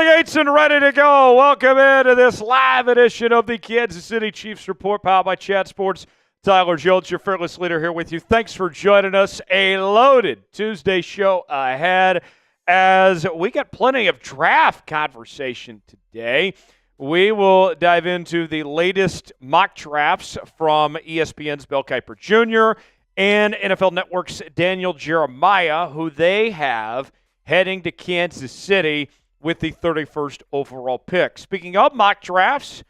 the gates and ready to go. Welcome into this live edition of the Kansas City Chiefs Report, powered by Chat Sports. Tyler Jones, your fearless leader, here with you. Thanks for joining us. A loaded Tuesday show ahead as we got plenty of draft conversation today. We will dive into the latest mock drafts from ESPN's Mel Kiper Jr. and NFL Network's Daniel Jeremiah, who they have heading to Kansas City with the 31st overall pick. Speaking of mock drafts,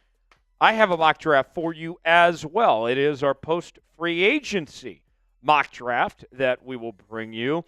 I have a mock draft for you as well. It is our post-free agency mock draft that we will bring you.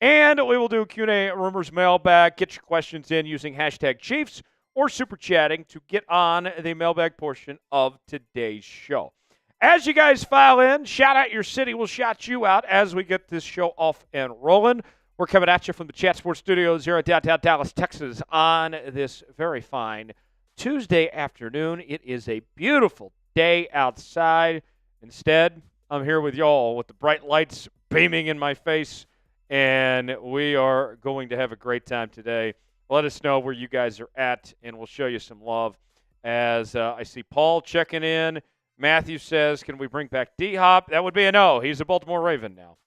And we will do a Q&A rumors mailbag. Get your questions in using hashtag Chiefs or super chatting to get on the mailbag portion of today's show. As you guys file in, shout out your city. We'll shout you out as we get this show off and rolling. We're coming at you from the Chat Sports Studios here in downtown Dallas, Texas on this very fine Tuesday afternoon. It is a beautiful day outside. Instead, I'm here with y'all with the bright lights beaming in my face, and we are going to have a great time today. Let us know where you guys are at, and we'll show you some love. As I see Paul checking in. Matthew says, can we bring back D-Hop? That would be a no. He's a Baltimore Raven now.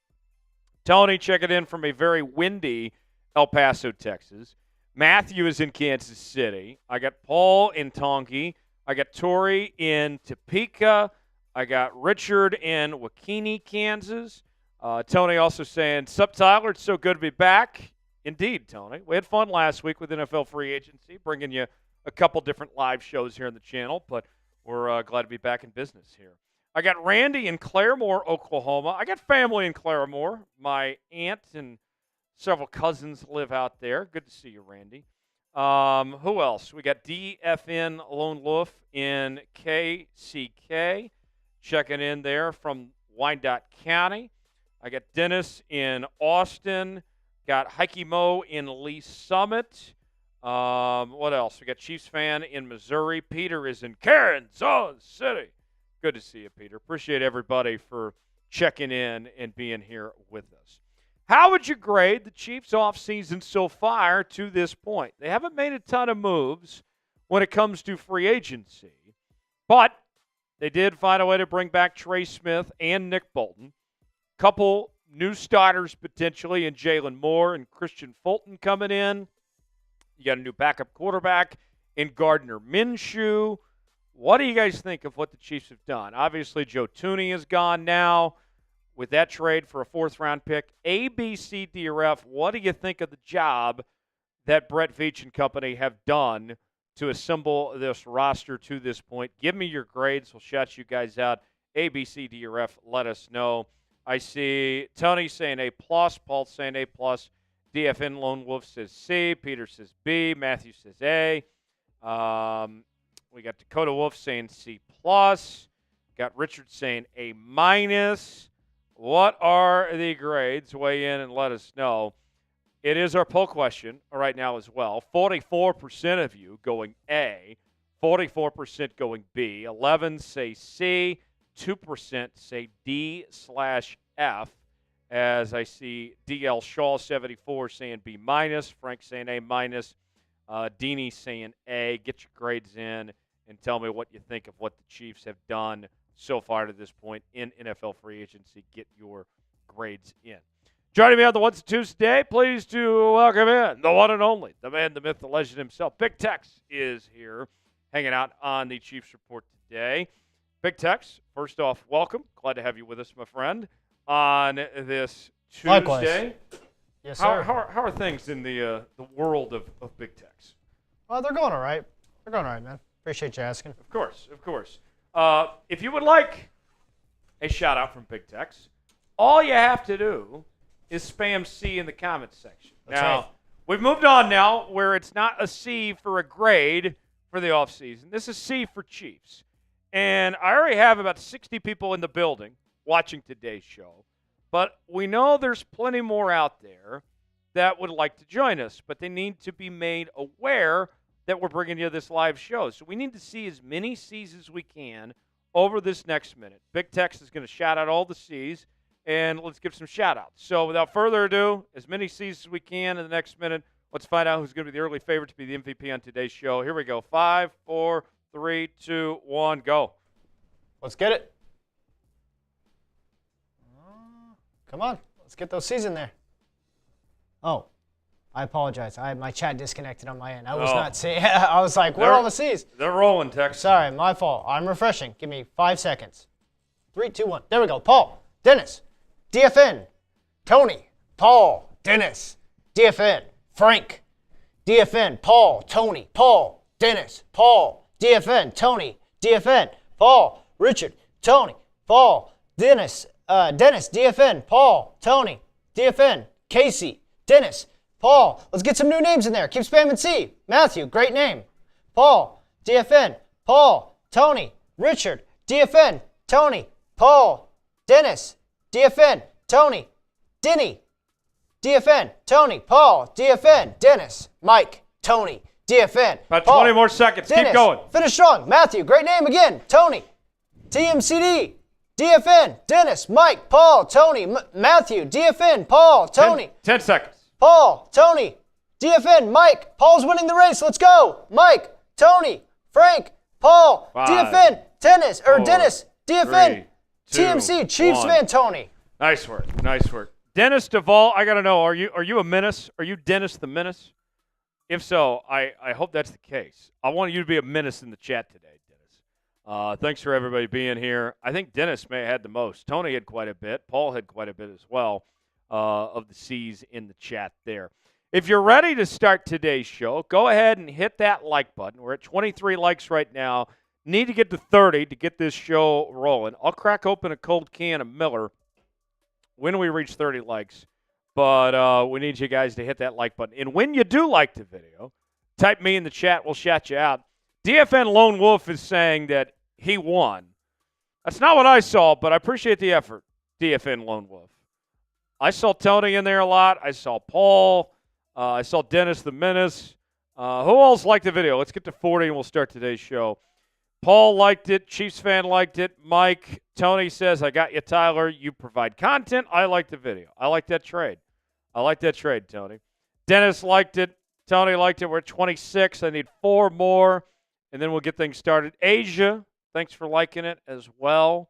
Tony checking in from a very windy El Paso, Texas. Matthew is in Kansas City. I got Paul in Tonki. I got Tori in Topeka. I got Richard in Wakini, Kansas. Tony also saying, sup, Tyler, it's so good to be back. Indeed, Tony. We had fun last week with NFL free agency, bringing you a couple different live shows here on the channel, but we're glad to be back in business here. I got Randy in Claremore, Oklahoma. I got family in Claremore. My aunt and several cousins live out there. Good to see you, Randy. Who else? We got DFN Lone Wolf in KCK, checking in there from Wyandotte County. I got Dennis in Austin. Got Heike Mo in Lee Summit. What else? We got Chiefs fan in Missouri. Peter is in Kansas City. Good to see you, Peter. Appreciate everybody for checking in and being here with us. How would you grade the Chiefs offseason so far to this point? They haven't made a ton of moves when it comes to free agency, but they did find a way to bring back Trey Smith and Nick Bolton. Couple new starters potentially in Jalen Moore and Christian Fulton coming in. You got a new backup quarterback in Gardner Minshew. What do you guys think of what the Chiefs have done? Obviously, Joe Thuney is gone now with that trade for a fourth-round pick. A, B, C, D, or F, what do you think of the job that Brett Veach and company have done to assemble this roster to this point? Give me your grades. We'll shout you guys out. A, B, C, D, or F, let us know. I see Tony saying A+, Paul saying A+, DFN Lone Wolf says C, Peter says B, Matthew says A. We got Dakota Wolf saying C+. Got Richard saying A-. What are the grades? Weigh in and let us know. It is our poll question right now as well. 44% of you going A, 44% going B, 11 say C, 2% say D/F. As I see DL Shaw 74 saying B-, Frank saying A-, Deanie saying A. Get your grades in and tell me what you think of what the Chiefs have done so far to this point in NFL free agency. Get your grades in. Joining me on the Ones and Twos today, pleased to welcome in the one and only, the man, the myth, the legend himself. Big Tex is here hanging out on the Chiefs Report today. Big Tex, first off, welcome. Glad to have you with us, my friend, on this Tuesday. Likewise. Yes, sir. How are things in the world of Big Tex? Well, they're going all right. They're going all right, man. Appreciate you asking. Of course. If you would like a shout-out from Big Tex, all you have to do is spam C in the comments section. That's now, right. We've moved on now where it's not a C for a grade for the offseason. This is C for Chiefs. And I already have about 60 people in the building watching today's show. But we know there's plenty more out there that would like to join us. But they need to be made aware that we're bringing you this live show. So we need to see as many C's as we can over this next minute. Big Tex is going to shout out all the C's, and let's give some shout-outs. So without further ado, as many C's as we can in the next minute, Let's find out who's going to be the early favorite to be the MVP on today's show. Here we go. 5, 4, 3, 2, 1, go. Let's get it. Come on. Let's get those C's in there. Oh, I apologize. My chat disconnected on my end. I was not seeing. I was like, where are all the C's? They're rolling, Tex. Sorry, my fault. I'm refreshing. Give me 5 seconds. 3, 2, 1. There we go. Paul, Dennis, DFN, Tony, Paul, Dennis, DFN, Frank, DFN, Paul, Tony, Paul, Dennis, Paul, DFN, Tony, DFN, Paul, Richard, Tony, Paul, Dennis, Dennis, DFN, Paul, Tony, DFN, Casey, Dennis, Paul. Let's get some new names in there. Keep spamming C. Matthew, great name. Paul, DFN, Paul, Tony, Richard, DFN, Tony, Paul, Dennis, DFN, Tony, Denny, DFN, Tony, Paul, DFN, Dennis, Mike, Tony, DFN. About Paul, 20 more seconds. Dennis, Keep going. Finish strong. Matthew, great name again. Tony, TMCD, DFN, Dennis, Mike, Paul, Tony, Matthew, DFN, Paul, Tony. 10 seconds. Paul, Tony, DFN, Mike. Paul's winning the race. Let's go. Mike, Tony, Frank, Paul, 5, DFN, Dennis, 4, Dennis, DFN, 3, 2, TMC, Chiefs 1. fan, Tony. Nice work. Nice work. Dennis Duvall, I got to know, are you a menace? Are you Dennis the Menace? If so, I hope that's the case. I want you to be a menace in the chat today, Dennis. Thanks for everybody being here. I think Dennis may have had the most. Tony had quite a bit. Paul had quite a bit as well of the C's in the chat there. If you're ready to start today's show, go ahead and hit that like button. We're at 23 likes right now. Need to get to 30 to get this show rolling. I'll crack open a cold can of Miller when we reach 30 likes. But we need you guys to hit that like button. And when you do like the video, type me in the chat. We'll shout you out. DFN Lone Wolf is saying that he won. That's not what I saw, but I appreciate the effort, DFN Lone Wolf. I saw Tony in there a lot. I saw Paul. I saw Dennis the Menace. Who else liked the video? Let's get to 40 and we'll start today's show. Paul liked it. Chiefs fan liked it. Mike, Tony says, I got you, Tyler. You provide content. I like the video. I like that trade. I like that trade, Tony. Dennis liked it. Tony liked it. We're at 26. I need 4 more, and then we'll get things started. Asia, thanks for liking it as well.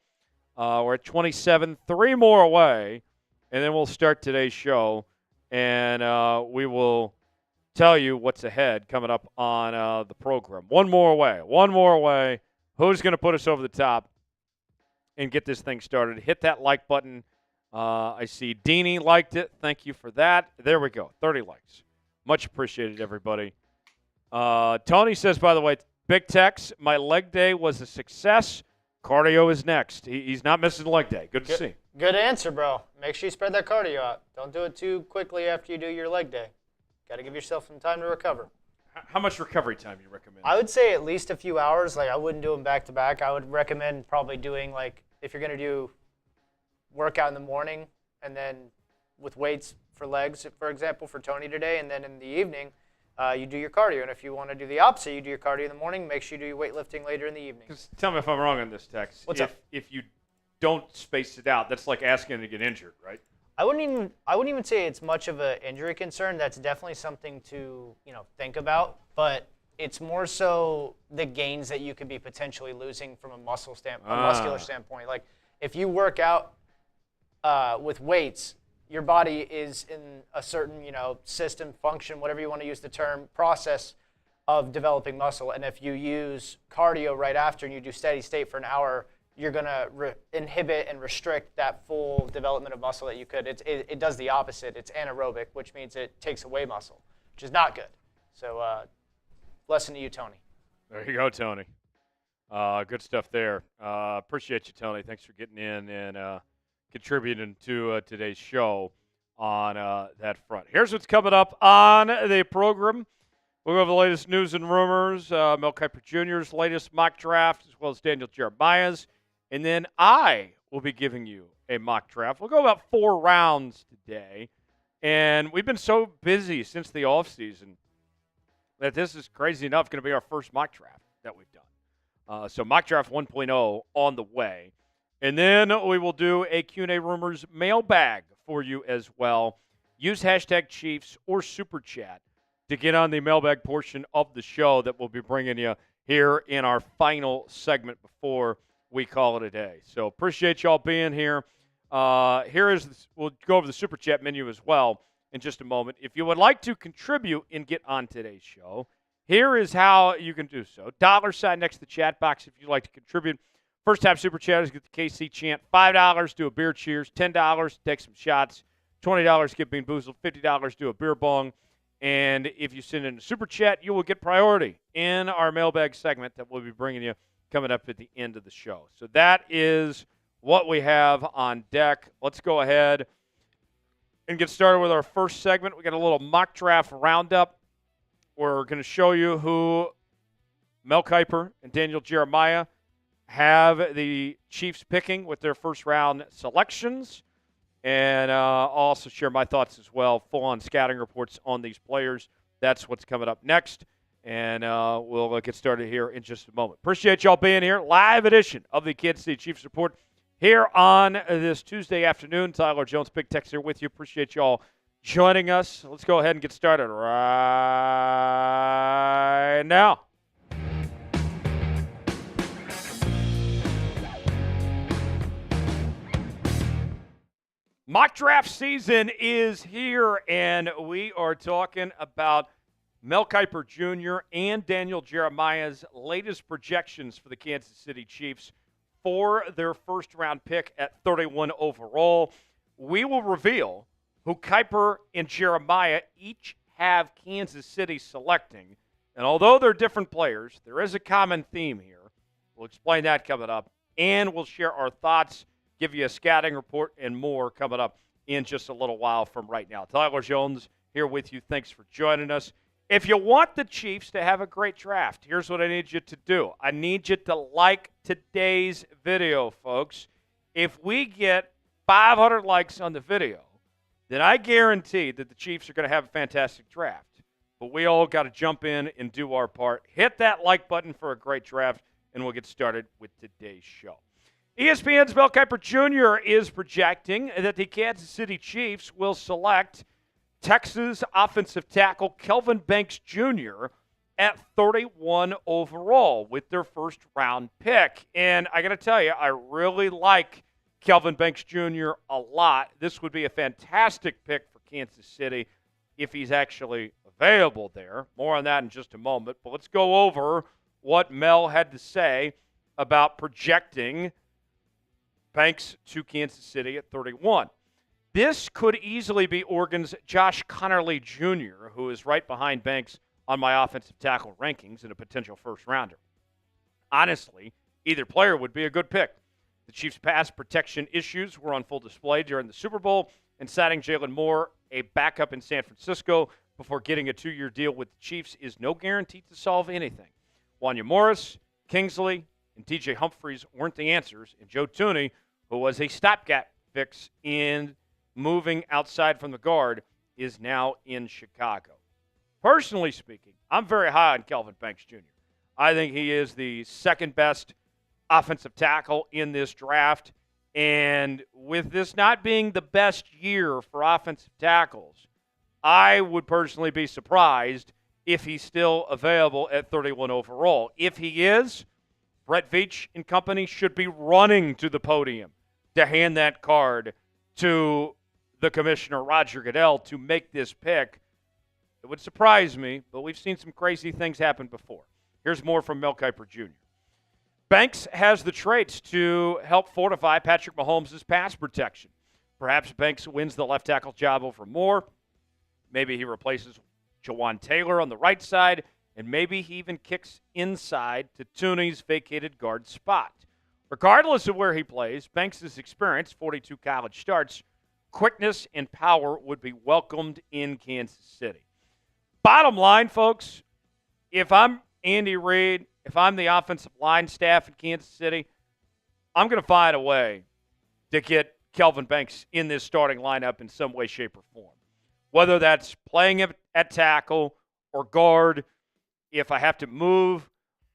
We're at 27. 3 more away, and then we'll start today's show, and we will tell you what's ahead coming up on the program. 1 more away. 1 more away. Who's going to put us over the top and get this thing started? Hit that like button. I see Deanie liked it. Thank you for that. There we go. 30 likes. Much appreciated, everybody. Tony says, by the way, Big Tex, my leg day was a success. Cardio is next. He's not missing leg day. Good to see. Good answer, bro. Make sure you spread that cardio out. Don't do it too quickly after you do your leg day. Got to give yourself some time to recover. How much recovery time do you recommend? I would say at least a few hours. Like, I wouldn't do them back to back. I would recommend probably doing, like, if you're going to do workout in the morning and then with weights for legs, for example, for Tony today, and then in the evening, you do your cardio. And if you want to do the opposite, you do your cardio in the morning, make sure you do your weightlifting later in the evening. Tell me if I'm wrong on this, Tex. What's up? If you don't space it out, that's like asking to get injured, right? I wouldn't even say it's much of an injury concern. That's definitely something to, think about, but it's more so the gains that you could be potentially losing from a muscular standpoint. Like, if you work out with weights, your body is in a certain, system, function, whatever you want to use the term, process of developing muscle. And if you use cardio right after and you do steady state for an hour, you're going to inhibit and restrict that full development of muscle that you could. It does the opposite. It's anaerobic, which means it takes away muscle, which is not good. So lesson to you, Tony. There you go, Tony. Good stuff there. Appreciate you, Tony. Thanks for getting in and contributing to today's show on that front. Here's what's coming up on the program. We'll go over the latest news and rumors, Mel Kiper Jr.'s latest mock draft, as well as Daniel Jeremiah's. And then I will be giving you a mock draft. We'll go about 4 rounds today. And we've been so busy since the offseason that this is crazy enough going to be our first mock draft that we've done. So mock draft 1.0 on the way. And then we will do a Q&A rumors mailbag for you as well. Use hashtag Chiefs or Super Chat to get on the mailbag portion of the show that we'll be bringing you here in our final segment before we call it a day. So appreciate y'all being here. We'll go over the Super Chat menu as well in just a moment. If you would like to contribute and get on today's show, here is how you can do so. $ next to the chat box if you'd like to contribute. First-time Super Chatters get the KC chant. $5, do a beer cheers. $10, take some shots. $20, get bean boozled. $50, do a beer bong. And if you send in a Super Chat, you will get priority in our mailbag segment that we'll be bringing you coming up at the end of the show. So that is what we have on deck. Let's go ahead and get started with our first segment. We got a little mock draft roundup. We're going to show you who Mel Kiper and Daniel Jeremiah have the Chiefs picking with their first-round selections. And I'll also share my thoughts as well, full-on scouting reports on these players. That's what's coming up next. And we'll get started here in just a moment. Appreciate y'all being here. Live edition of the Kansas City Chiefs Report here on this Tuesday afternoon. Tyler Jones, Big Tex here with you. Appreciate y'all joining us. Let's go ahead and get started right now. Mock draft season is here, and we are talking about Mel Kiper Jr. and Daniel Jeremiah's latest projections for the Kansas City Chiefs for their first-round pick at 31 overall. We will reveal who Kiper and Jeremiah each have Kansas City selecting. And although they're different players, there is a common theme here. We'll explain that coming up, and we'll share our thoughts, give you a scouting report, and more coming up in just a little while from right now. Tyler Jones here with you. Thanks for joining us. If you want the Chiefs to have a great draft, here's what I need you to do. I need you to like today's video, folks. If we get 500 likes on the video, then I guarantee that the Chiefs are going to have a fantastic draft. But we all got to jump in and do our part. Hit that like button for a great draft, and we'll get started with today's show. ESPN's Mel Kiper Jr. is projecting that the Kansas City Chiefs will select Texas offensive tackle Kelvin Banks Jr. at 31 overall with their first-round pick. And I got to tell you, I really like Kelvin Banks Jr. a lot. This would be a fantastic pick for Kansas City if he's actually available there. More on that in just a moment. But let's go over what Mel had to say about projecting Banks to Kansas City at 31. This could easily be Oregon's Josh Connerly Jr., who is right behind Banks on my offensive tackle rankings and a potential first-rounder. Honestly, either player would be a good pick. The Chiefs' pass protection issues were on full display during the Super Bowl, and signing Jalen Moore, a backup in San Francisco, before getting a 2-year deal with the Chiefs is no guarantee to solve anything. Wanya Morris, Kingsley, and DJ Humphries weren't the answers, and Joe Thuney, who was a stopgap fix in moving outside from the guard, is now in Chicago. Personally speaking, I'm very high on Kelvin Banks Jr. I think he is the second best offensive tackle in this draft, and with this not being the best year for offensive tackles, I would personally be surprised if he's still available at 31 overall. If he is, Brett Veach and company should be running to the podium to hand that card to the commissioner, Roger Goodell, to make this pick. It would surprise me, but we've seen some crazy things happen before. Here's more from Mel Kiper Jr. Banks has the traits to help fortify Patrick Mahomes' pass protection. Perhaps Banks wins the left tackle job over Moore. Maybe he replaces Jawan Taylor on the right side, and maybe he even kicks inside to Thuney's vacated guard spot. Regardless of where he plays, Banks' experience, 42 college starts, quickness and power would be welcomed in Kansas City. Bottom line, folks, if I'm Andy Reid, if I'm the offensive line staff in Kansas City, I'm going to find a way to get Kelvin Banks in this starting lineup in some way, shape, or form. Whether that's playing at tackle or guard, if I have to move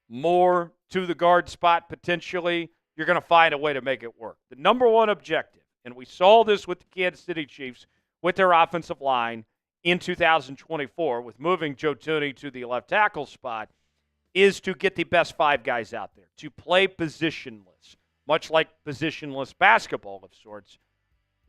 more to the guard spot potentially, you're going to find a way to make it work. The number one objective, and we saw this with the Kansas City Chiefs with their offensive line, in 2024 with moving Joe Thuney to the left tackle spot is to get the best 5 guys out there, to play positionless, much like positionless basketball of sorts.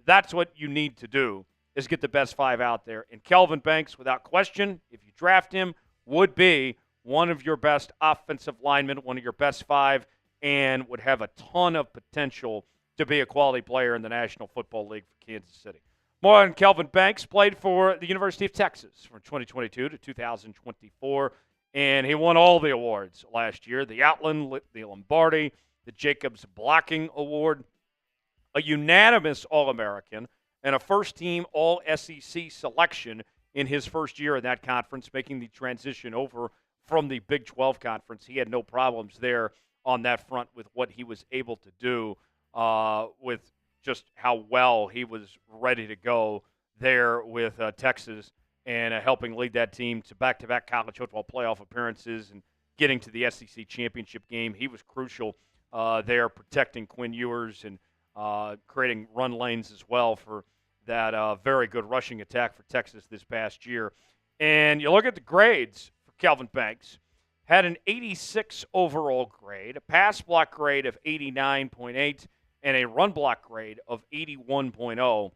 That's what you need to do, is get the best 5 out there. And Kelvin Banks, without question, if you draft him, would be one of your best offensive linemen, one of your best 5, and would have a ton of potential to be a quality player in the National Football League for Kansas City. More on Kelvin Banks. Played for the University of Texas from 2022 to 2024, and he won all the awards last year, the Outland, the Lombardi, the Jacobs Blocking Award, a unanimous All-American, and a first-team All-SEC selection in his first year in that conference, making the transition over from the Big 12 conference. He had no problems there on that front with what he was able to do with just how well he was ready to go there with Texas and helping lead that team to back-to-back college football playoff appearances and getting to the SEC championship game. He was crucial there, protecting Quinn Ewers and creating run lanes as well for that very good rushing attack for Texas this past year. And you look at the grades for Kelvin Banks, had an 86 overall grade, a pass block grade of 89.8, and a run block grade of 81.0.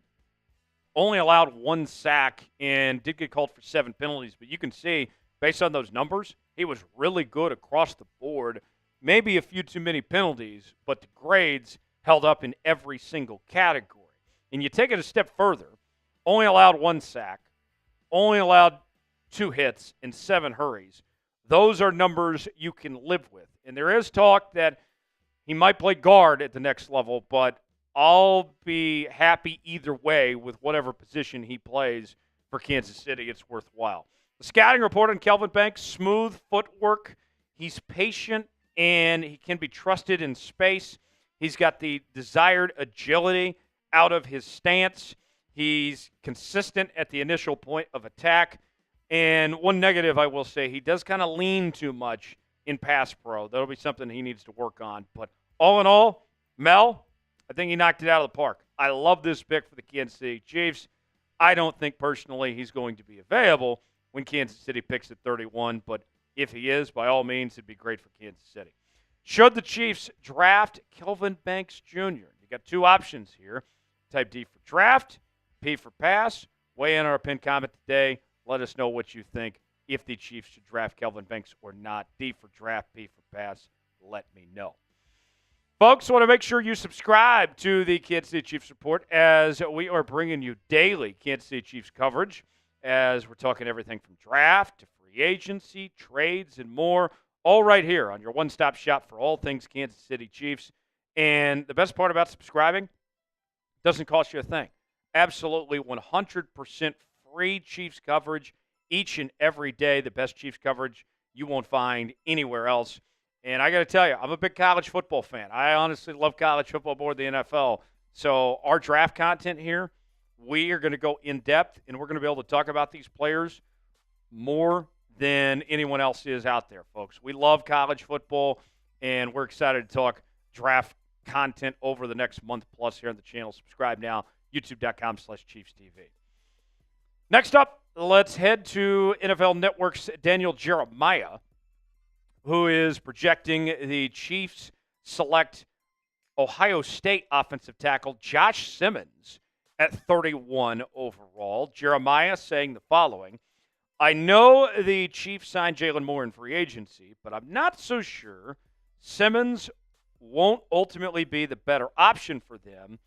Only allowed 1 sack and did get called for 7 penalties. But you can see, based on those numbers, he was really good across the board. Maybe a few too many penalties, but the grades held up in every single category. And you take it a step further, only allowed 1 sack, only allowed 2 hits and 7 hurries. Those are numbers you can live with. And there is talk that he might play guard at the next level, but I'll be happy either way with whatever position he plays for Kansas City. It's worthwhile. The scouting report on Kelvin Banks, smooth footwork. He's patient, and he can be trusted in space. He's got the desired agility out of his stance. He's consistent at the initial point of attack. And one negative, I will say, he does kind of lean too much in pass pro. That'll be something he needs to work on. But all in all, Mel, I think he knocked it out of the park. I love this pick for the Kansas City Chiefs. I don't think personally he's going to be available when Kansas City picks at 31, but if he is, by all means, it'd be great for Kansas City. Should the Chiefs draft Kelvin Banks Jr.? You got 2 options here. Type D for draft, P for pass. Weigh in our pinned comment today. Let us know what you think, if the Chiefs should draft Kelvin Banks or not. D for draft, P for pass. Let me know. Folks, I want to make sure you subscribe to the Kansas City Chiefs Report, as we are bringing you daily Kansas City Chiefs coverage, as we're talking everything from draft to free agency, trades, and more, all right here on your one-stop shop for all things Kansas City Chiefs. And the best part about subscribing, doesn't cost you a thing. Absolutely 100% free Chiefs coverage each and every day. The best Chiefs coverage you won't find anywhere else. And I got to tell you, I'm a big college football fan. I honestly love college football more than the NFL. So our draft content here, we are going to go in depth, and we're going to be able to talk about these players more than anyone else is out there, folks. We love college football, and we're excited to talk draft content over the next month plus here on the channel. Subscribe now, youtube.com/ChiefsTV. Next up, let's head to NFL Network's Daniel Jeremiah, who is projecting the Chiefs select Ohio State offensive tackle Josh Simmons at 31 overall. Jeremiah saying the following: I know the Chiefs signed Jalen Moore in free agency, but I'm not so sure Simmons won't ultimately be the better option for them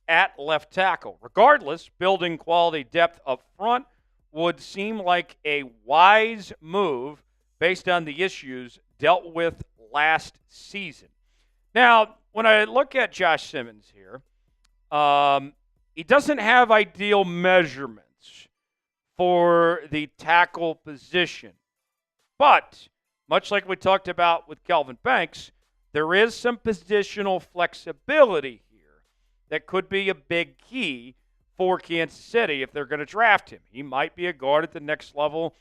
at left tackle. Regardless, building quality depth up front would seem like a wise move based on the issues dealt with last season. Now, when I look at Josh Simmons here, he doesn't have ideal measurements for the tackle position. But, much like we talked about with Kelvin Banks, there is some positional flexibility here that could be a big key for Kansas City if they're going to draft him. He might be a guard at the next level,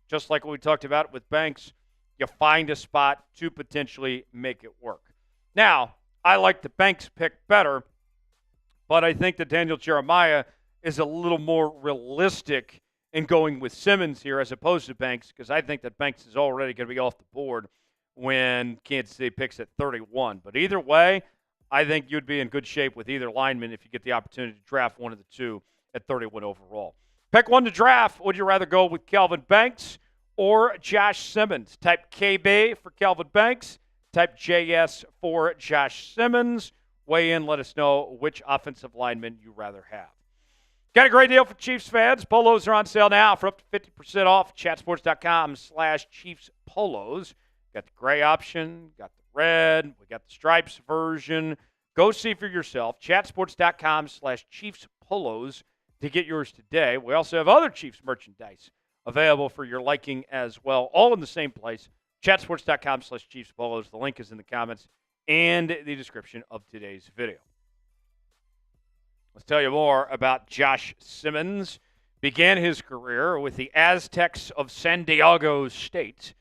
just like we talked about with Banks. You find a spot to potentially make it work. Now, I like the Banks pick better, but I think that Daniel Jeremiah is a little more realistic in going with Simmons here as opposed to Banks, because I think that Banks is already going to be off the board when Kansas City picks at 31. But either way, I think you'd be in good shape with either lineman if you get the opportunity to draft one of the two at 31 overall. Pick one to draft. Would you rather go with Kelvin Banks or Josh Simmons? Type KB for Kelvin Banks. Type JS for Josh Simmons. Weigh in. Let us know which offensive lineman you rather have. Got a great deal for Chiefs fans. Polos are on sale now for up to 50% off. Chatsports.com/Chiefs Polos. Got the gray option. Got the red. We got the stripes version. Go see for yourself. Chatsports.com/Chiefs Polos to get yours today. We also have other Chiefs merchandise available for your liking as well, all in the same place. Chatsports.com/Chiefs Polos. The link is in the comments and the description of today's video. Let's tell you more about Josh Simmons. Began his career with the Aztecs of San Diego State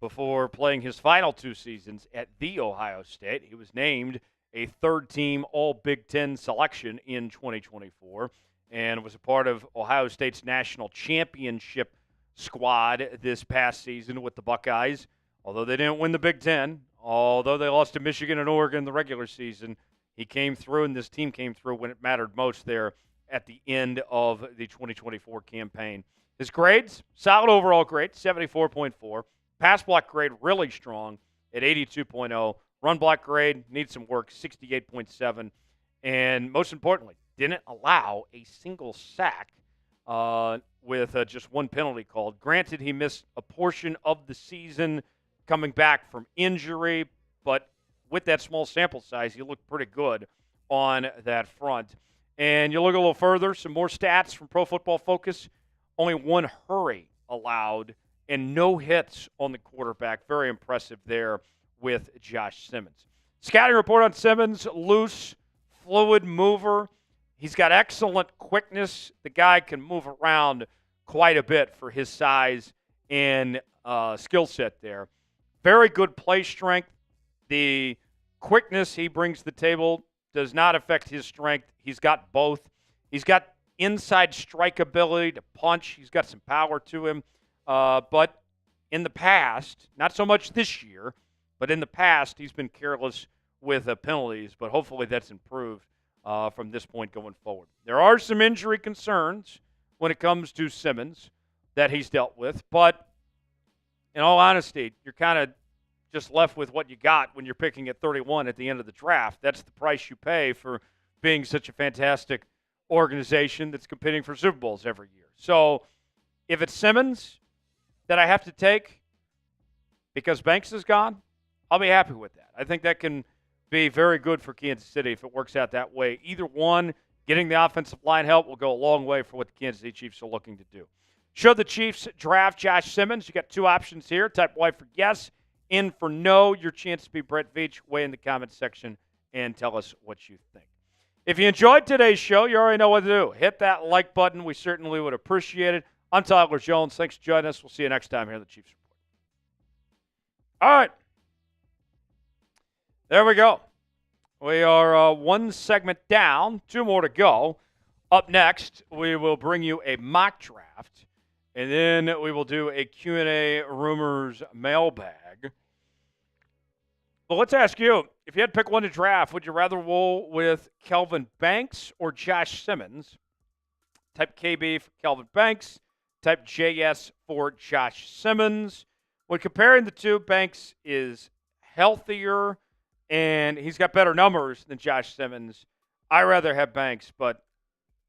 before playing his final 2 seasons at The Ohio State. He was named a third-team All-Big Ten selection in 2024 and was a part of Ohio State's national championship squad this past season with the Buckeyes. Although they didn't win the Big Ten, although they lost to Michigan and Oregon in the regular season, he came through, and this team came through when it mattered most there at the end of the 2024 campaign. His grades, solid overall grade, 74.4. Pass block grade, really strong at 82.0. Run block grade, needs some work, 68.7. And most importantly, didn't allow a single sack with just one penalty called. Granted, he missed a portion of the season coming back from injury, but with that small sample size, he looked pretty good on that front. And you look a little further, some more stats from Pro Football Focus. Only 1 hurry allowed and no hits on the quarterback. Very impressive there with Josh Simmons. Scouting report on Simmons, loose, fluid mover. He's got excellent quickness. The guy can move around quite a bit for his size and skill set there. Very good play strength. The quickness he brings to the table does not affect his strength. He's got both. He's got inside strike ability to punch. He's got some power to him. But in the past, not so much this year, but in the past, he's been careless with penalties. But hopefully that's improved from this point going forward. There are some injury concerns when it comes to Simmons that he's dealt with. But in all honesty, you're kind of just left with what you got when you're picking at 31 at the end of the draft. That's the price you pay for being such a fantastic organization that's competing for Super Bowls every year. So if it's Simmons that I have to take because Banks is gone, I'll be happy with that. I think that can be very good for Kansas City if it works out that way. Either one, getting the offensive line help will go a long way for what the Kansas City Chiefs are looking to do. Should the Chiefs draft Josh Simmons? You got 2 options here. Type Y for yes, in for no. Your chance to be Brett Veach. Weigh in the comments section and tell us what you think. If you enjoyed today's show, you already know what to do. Hit that like button. We certainly would appreciate it. I'm Tyler Jones. Thanks for joining us. We'll see you next time here on the Chiefs Report. All right. There we go. We are 1 segment down, 2 more to go. Up next, we will bring you a mock draft, and then we will do a Q&A rumors mailbag. But let's ask you, if you had to pick one to draft, would you rather roll with Kelvin Banks or Josh Simmons? Type KB for Kelvin Banks. Type JS for Josh Simmons. When comparing the two, Banks is healthier, and he's got better numbers than Josh Simmons. I'd rather have Banks, but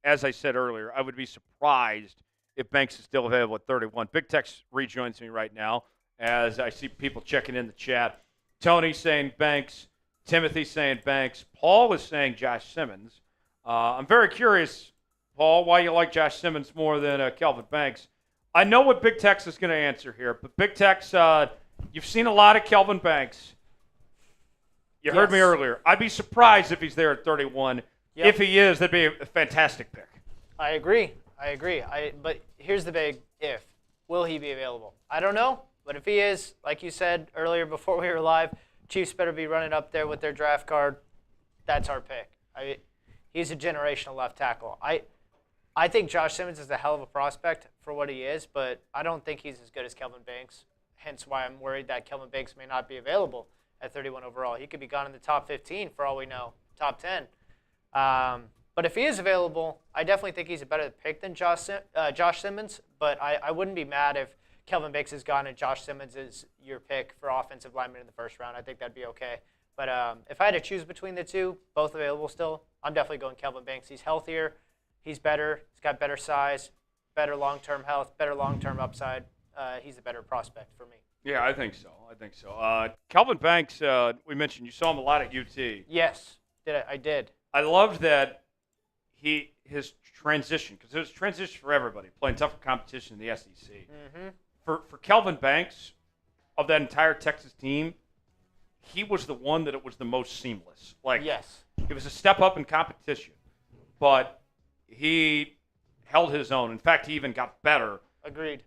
as I said earlier, I would be surprised if Banks is still available at 31. Big Tex rejoins me right now as I see people checking in the chat. Tony saying Banks. Timothy saying Banks. Paul is saying Josh Simmons. I'm very curious, Paul, why you like Josh Simmons more than Kelvin Banks. I know what Big Tex is going to answer here, but Big Tex, you've seen a lot of Kelvin Banks. You heard me earlier. I'd be surprised if he's there at 31. Yep. If he is, that'd be a fantastic pick. I agree. But here's the big if. Will he be available? I don't know. But if he is, like you said earlier before we were live, Chiefs better be running up there with their draft card. That's our pick. He's a generational left tackle. I think Josh Simmons is a hell of a prospect for what he is, but I don't think he's as good as Kelvin Banks. Hence why I'm worried that Kelvin Banks may not be available at 31 overall. He could be gone in the top 15 for all we know, top 10. But if he is available, I definitely think he's a better pick than Josh Simmons. But I wouldn't be mad if Kelvin Banks is gone and Josh Simmons is your pick for offensive lineman in the first round. I think that'd be okay. But if I had to choose between the two, both available still, I'm definitely going Kelvin Banks. He's healthier. He's better. He's got better size, better long-term health, better long-term upside. He's a better prospect for me. Yeah, I think so. Kelvin Banks, we mentioned you saw him a lot at UT. Yes, I did. I loved that his transition, because it was a transition for everybody, playing tougher competition in the SEC. Mm-hmm. For Kelvin Banks, of that entire Texas team, he was the one that it was the most seamless. Yes. It was a step up in competition, but he held his own. In fact, he even got better. Agreed.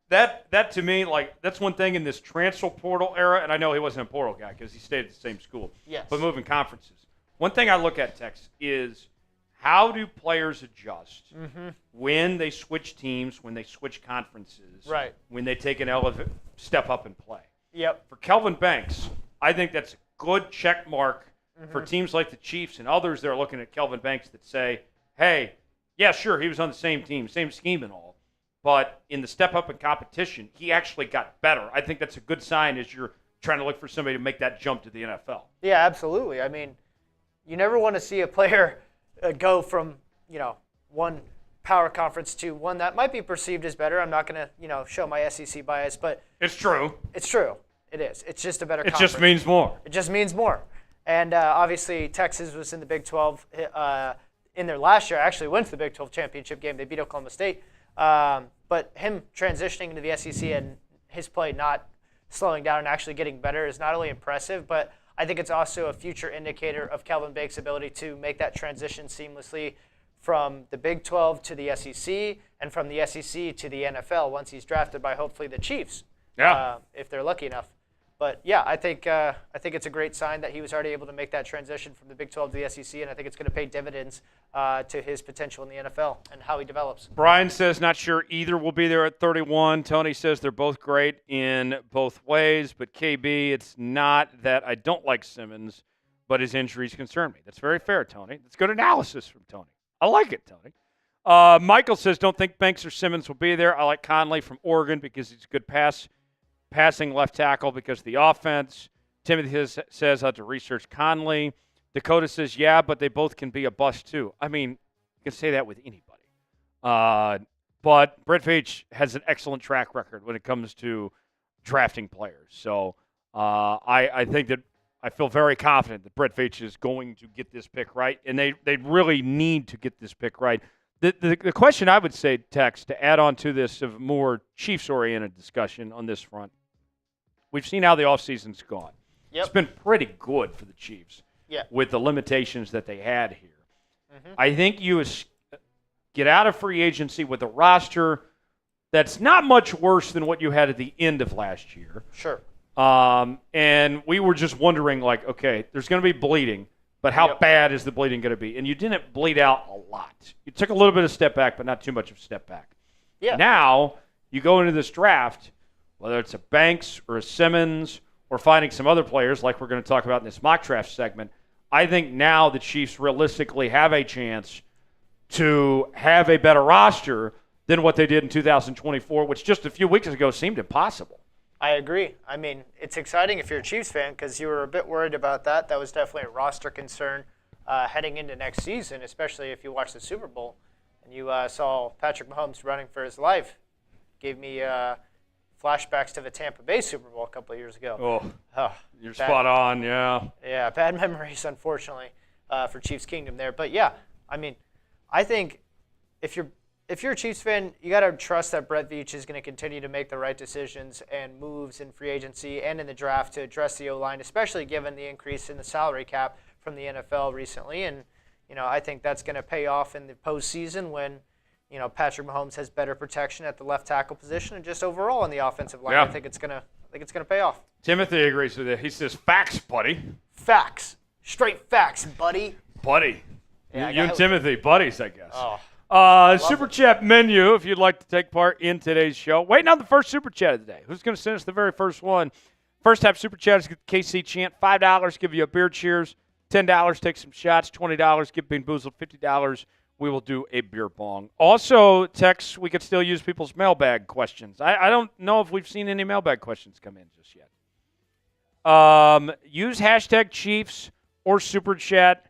That to me, that's one thing in this transfer portal era, and I know he wasn't a portal guy because he stayed at the same school. Yes. But moving conferences. One thing I look at, Tex, is how do players adjust when they switch teams, when they switch conferences, right? When they take an step up and play. Yep. For Kelvin Banks, I think that's a good check mark for teams like the Chiefs and others that are looking at Kelvin Banks that say, hey, yeah, sure, he was on the same team, same scheme and all, but in the step up in competition, he actually got better. I think that's a good sign as you're trying to look for somebody to make that jump to the NFL. Yeah, absolutely. I mean, you never want to see a player go from, one power conference to one that might be perceived as better. I'm not going to, show my SEC bias, but it's true. It's true. It is. It's just a better conference. It just means more. It just means more. And obviously, Texas was in the Big 12 in their last year. Actually went to the Big 12 championship game. They beat Oklahoma State. But him transitioning into the SEC and his play not slowing down and actually getting better is not only impressive, but I think it's also a future indicator of Kelvin Banks' ability to make that transition seamlessly from the Big 12 to the SEC and from the SEC to the NFL once he's drafted by hopefully the Chiefs, if they're lucky enough. But yeah, I think it's a great sign that he was already able to make that transition from the Big 12 to the SEC, and I think it's going to pay dividends to his potential in the NFL and how he develops. Brian says not sure either will be there at 31. Tony says they're both great in both ways, but KB, it's not that I don't like Simmons, but his injuries concern me. That's very fair, Tony. That's good analysis from Tony. I like it, Tony. Michael says don't think Banks or Simmons will be there. I like Conley from Oregon because he's a good passing left tackle because of the offense. Timothy says I have to research Conley. Dakota says, yeah, but they both can be a bust too. I mean, you can say that with anybody. But Brett Veach has an excellent track record when it comes to drafting players. So I think that I feel very confident that Brett Veach is going to get this pick right, and they really need to get this pick right. The question I would say, Tex, to add on to this of more Chiefs-oriented discussion on this front, we've seen how the offseason's gone. Yep. It's been pretty good for the Chiefs with the limitations that they had here. I think you get out of free agency with a roster that's not much worse than what you had at the end of last year. Sure. And we were just wondering, okay, there's going to be bleeding, but how bad is the bleeding going to be? And you didn't bleed out a lot. You took a little bit of step back, but not too much of a step back. Yeah. Now you go into this draft, whether it's a Banks or a Simmons or finding some other players like we're going to talk about in this mock draft segment, I think now the Chiefs realistically have a chance to have a better roster than what they did in 2024, which just a few weeks ago seemed impossible. I agree. I mean, it's exciting if you're a Chiefs fan because you were a bit worried about that. That was definitely a roster concern heading into next season, especially if you watched the Super Bowl and you saw Patrick Mahomes running for his life. Gave me flashbacks to the Tampa Bay Super Bowl a couple of years ago. You're spot on, yeah. Yeah, bad memories, unfortunately, for Chiefs Kingdom there. But yeah, I mean, I think if you're a Chiefs fan, you got to trust that Brett Veach is going to continue to make the right decisions and moves in free agency and in the draft to address the O-line, especially given the increase in the salary cap from the NFL recently. And, I think that's going to pay off in the postseason when, Patrick Mahomes has better protection at the left tackle position and just overall in the offensive line. Yeah. I think it's going to pay off. Timothy agrees with it. He says, facts, buddy. Facts. Straight facts, buddy. Buddy. Yeah, you and Timothy, buddies, I guess. Oh. Super chat menu if you'd like to take part in today's show. Waiting on the first super chat of the day. Who's going to send us the very first one? First type super chat is KC Chant. $5, give you a beer cheers. $10, take some shots. $20, get Bean Boozled. $50, we will do a beer bong. Also, text, we could still use people's mailbag questions. I don't know if we've seen any mailbag questions come in just yet. Use hashtag Chiefs or super chat.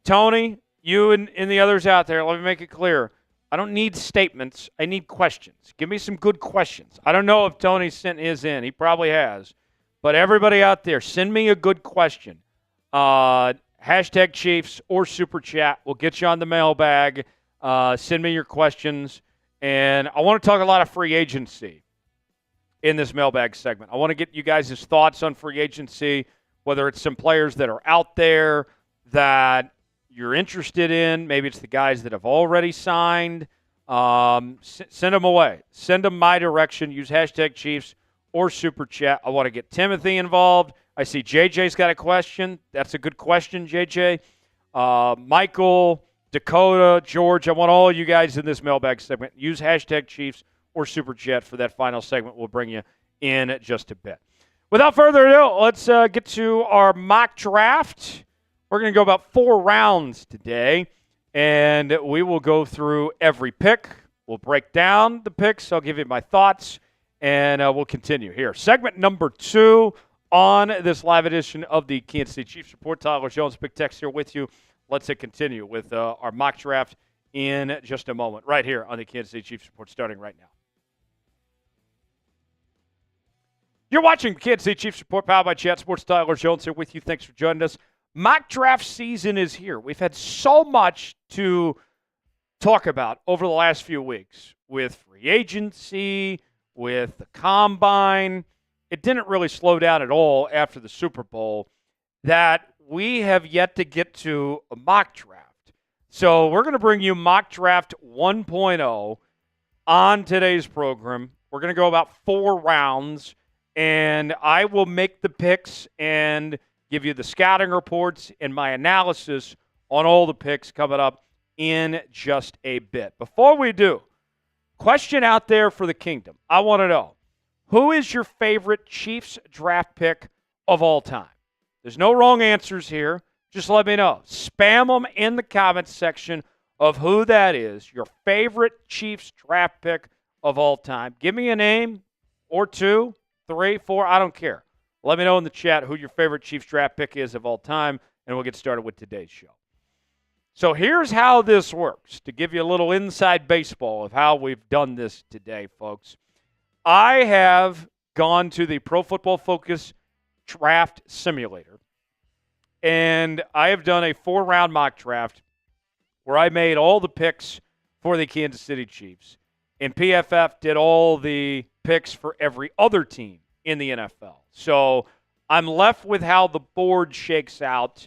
Tony, you and the others out there, let me make it clear. I don't need statements. I need questions. Give me some good questions. I don't know if Tony sent his in. He probably has. But everybody out there, send me a good question. Hashtag Chiefs or Super Chat. We'll get you on the mailbag. Send me your questions. And I want to talk a lot of free agency in this mailbag segment. I want to get you guys' thoughts on free agency, whether it's some players that are out there that you're interested in. Maybe it's the guys that have already signed. Send them away. Send them my direction. Use hashtag Chiefs or Super Chat. I want to get Timothy involved. I see JJ's got a question. That's a good question, JJ. Michael, Dakota, George, I want all you guys in this mailbag segment. Use hashtag Chiefs or Super Chat for that final segment. We'll bring you in just a bit. Without further ado, let's get to our mock draft. We're going to go about 4 rounds today, and we will go through every pick. We'll break down the picks. I'll give you my thoughts, and we'll continue here. Segment number 2 on this live edition of the Kansas City Chiefs Report. Tyler Jones, Big Tex here with you. Let's continue with our mock draft in just a moment, right here on the Kansas City Chiefs Report, starting right now. You're watching the Kansas City Chiefs Report, powered by Chat Sports. Tyler Jones here with you. Thanks for joining us. Mock draft season is here. We've had so much to talk about over the last few weeks with free agency, with the combine. It didn't really slow down at all after the Super Bowl that we have yet to get to a mock draft. So we're going to bring you mock draft 1.0 on today's program. We're going to go about 4 rounds, and I will make the picks and give you the scouting reports and my analysis on all the picks coming up in just a bit. Before we do, question out there for the kingdom. I want to know, who is your favorite Chiefs draft pick of all time? There's no wrong answers here. Just let me know. Spam them in the comments section of who that is, your favorite Chiefs draft pick of all time. Give me a name or 2, 3, 4, I don't care. Let me know in the chat who your favorite Chiefs draft pick is of all time, and we'll get started with today's show. So here's how this works, to give you a little inside baseball of how we've done this today, folks. I have gone to the Pro Football Focus Draft Simulator, and I have done a 4-round mock draft where I made all the picks for the Kansas City Chiefs, and PFF did all the picks for every other team in the NFL. So I'm left with how the board shakes out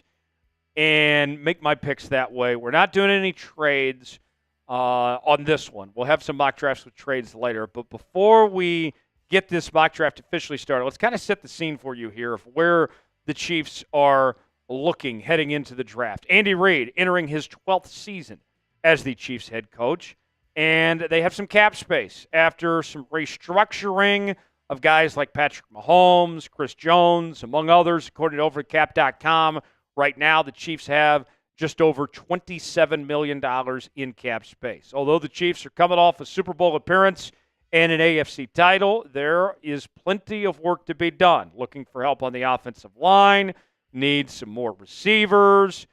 and make my picks that way. We're not doing any trades on this one. We'll have some mock drafts with trades later. But before we get this mock draft officially started, let's kind of set the scene for you here of where the Chiefs are looking heading into the draft. Andy Reid entering his 12th season as the Chiefs head coach. And they have some cap space after some restructuring of guys like Patrick Mahomes, Chris Jones, among others, according to overcap.com. Right now, the Chiefs have just over $27 million in cap space. Although the Chiefs are coming off a Super Bowl appearance and an AFC title, there is plenty of work to be done. Looking for help on the offensive line, need some more receivers,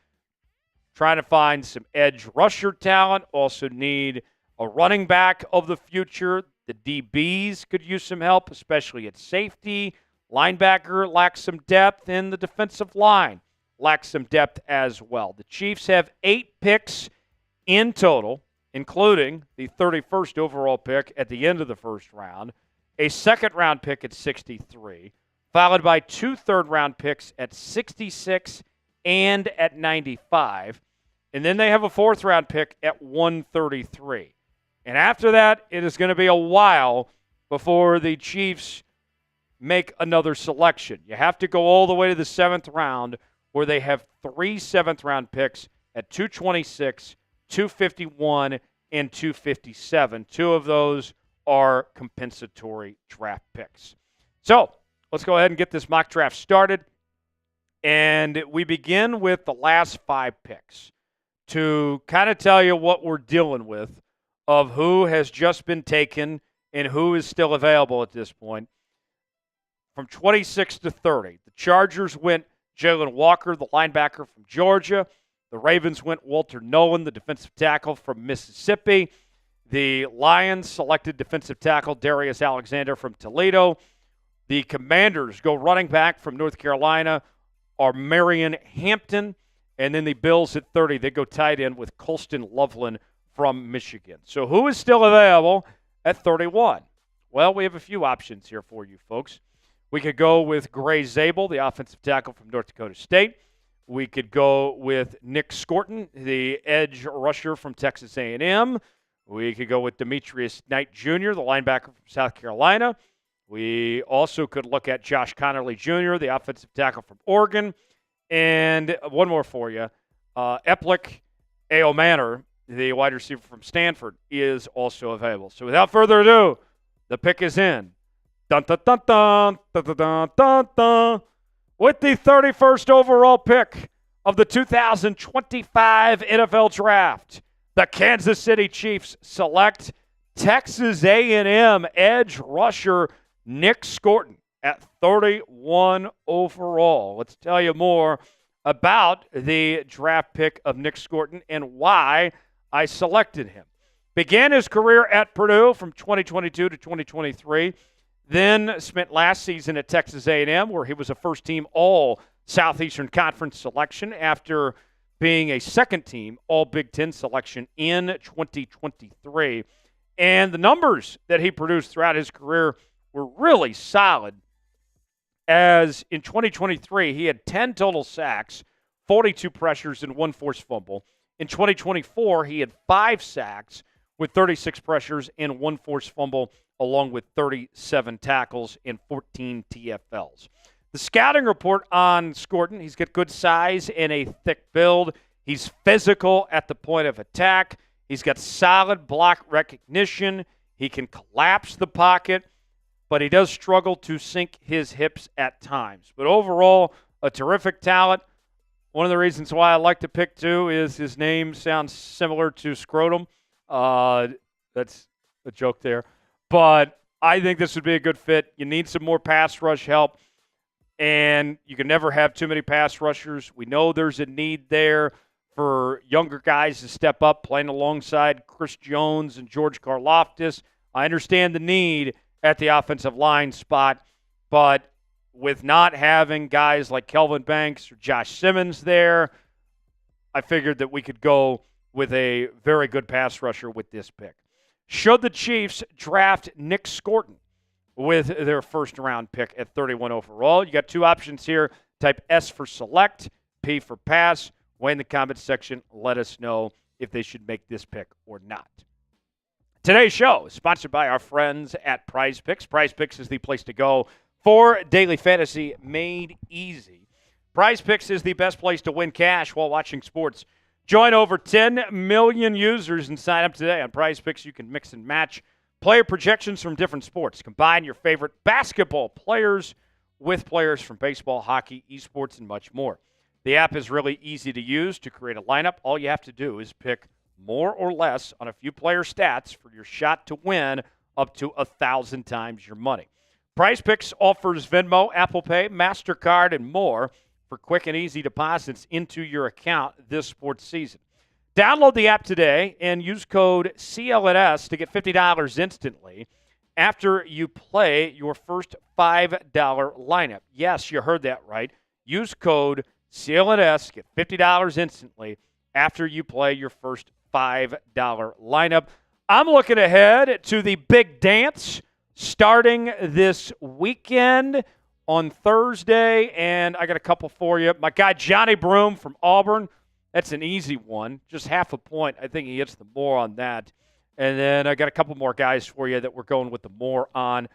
trying to find some edge rusher talent, also need a running back of the future. The DBs could use some help, especially at safety. Linebacker lacks some depth, and the defensive line lacks some depth as well. The Chiefs have 8 picks in total, including the 31st overall pick at the end of the first round, a second-round pick at 63, followed by 2 third-round picks at 66 and at 95, and then they have a 4th-round pick at 133. And after that, it is going to be a while before the Chiefs make another selection. You have to go all the way to the 7th round, where they have 3 7th-round picks at 226, 251, and 257. Two of those are compensatory draft picks. So let's go ahead and get this mock draft started. And we begin with the last 5 picks to kind of tell you what we're dealing with of who has just been taken and who is still available at this point. From 26 to 30, the Chargers went Jalen Walker, the linebacker from Georgia. The Ravens went Walter Nolan, the defensive tackle from Mississippi. The Lions selected defensive tackle Darius Alexander from Toledo. The Commanders go running back from North Carolina, are Marion Hampton. And then the Bills at 30, they go tight end with Colston Loveland from Michigan. So who is still available at 31? Well, we have a few options here for you folks. We could go with Gray Zabel, the offensive tackle from North Dakota State. We could go with Nick Scorton, the edge rusher from Texas A&M. We could go with Demetrius Knight Jr., the linebacker from South Carolina. We also could look at Josh Connerly Jr., the offensive tackle from Oregon. And one more for you. Eplic Aomanor, the wide receiver from Stanford, is also available. So without further ado, the pick is in. Dun, dun, dun, dun, dun, dun, dun, dun, dun. With the 31st overall pick of the 2025 NFL Draft, the Kansas City Chiefs select Texas A&M edge rusher Nick Scorton at 31 overall. Let's tell you more about the draft pick of Nick Scorton and why I selected him. Began his career at Purdue from 2022 to 2023, then spent last season at Texas A&M, where he was a first-team All-Southeastern Conference selection after being a second-team All-Big Ten selection in 2023. And the numbers that he produced throughout his career were really solid, as in 2023, he had 10 total sacks, 42 pressures, and 1 forced fumble. In 2024, he had 5 sacks with 36 pressures and 1 forced fumble, along with 37 tackles and 14 TFLs. The scouting report on Scorton, he's got good size and a thick build. He's physical at the point of attack. He's got solid block recognition. He can collapse the pocket, but he does struggle to sink his hips at times. But overall, a terrific talent. One of the reasons why I like to pick too is his name sounds similar to Scrotum. That's a joke there. But I think this would be a good fit. You need some more pass rush help, and you can never have too many pass rushers. We know there's a need there for younger guys to step up, playing alongside Chris Jones and George Karlaftis. I understand the need at the offensive line spot, but with not having guys like Kelvin Banks or Josh Simmons there, I figured that we could go with a very good pass rusher with this pick. Should the Chiefs draft Nick Scorton with their first-round pick at 31 overall, you got 2 options here. Type S for select, P for pass. Weigh in the comments section. Let us know if they should make this pick or not. Today's show is sponsored by our friends at Prize Picks. Prize Picks is the place to go for daily fantasy made easy. Prize Picks is the best place to win cash while watching sports. Join over 10 million users and sign up today. On Prize Picks, you can mix and match player projections from different sports. Combine your favorite basketball players with players from baseball, hockey, esports, and much more. The app is really easy to use to create a lineup. All you have to do is pick more or less on a few player stats for your shot to win up to 1,000 times your money. Prize Picks offers Venmo, Apple Pay, MasterCard, and more for quick and easy deposits into your account this sports season. Download the app today and use code CLNS to get $50 instantly after you play your first $5 lineup. Yes, you heard that right. Use code CLNS, get $50 instantly after you play your first $5 lineup. I'm looking ahead to the big dance starting this weekend on Thursday, and I got a couple for you. My guy Johnny Broom from Auburn, that's an easy one, just half a point. I think he hits the more on that. And then I got a couple more guys for you that we're going with the more on.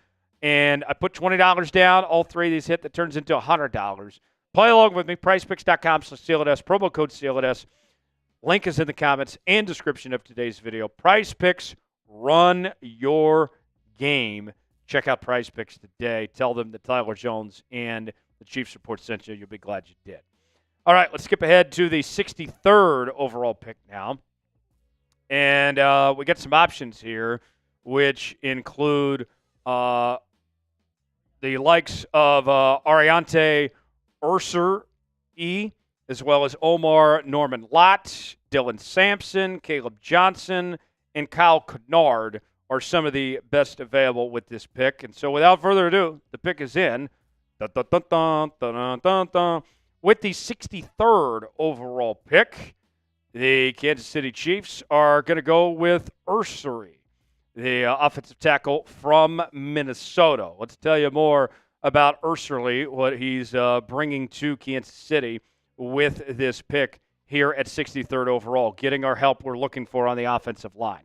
And I put $20 down. All 3 of these hit. That turns into $100. Play along with me, PrizePicks.com/CLNS, promo code CLNS. Link is in the comments and description of today's video. Prize Picks, run your game. Check out Prize Picks today. Tell them that Tyler Jones and the Chiefs Report sent you. You'll be glad you did. All right, let's skip ahead to the 63rd overall pick now. And we got some options here, which include the likes of Ariante Urser as well as Omar Norman Lott, Dylan Sampson, Caleb Johnson, and Kyle Kennard are some of the best available with this pick. And so without further ado, the pick is in. Dun, dun, dun, dun, dun, dun, dun, dun. With the 63rd overall pick, the Kansas City Chiefs are going to go with Ursery, the offensive tackle from Minnesota. Let's tell you more about Ursery, what he's bringing to Kansas City with this pick here at 63rd overall, getting our help we're looking for on the offensive line.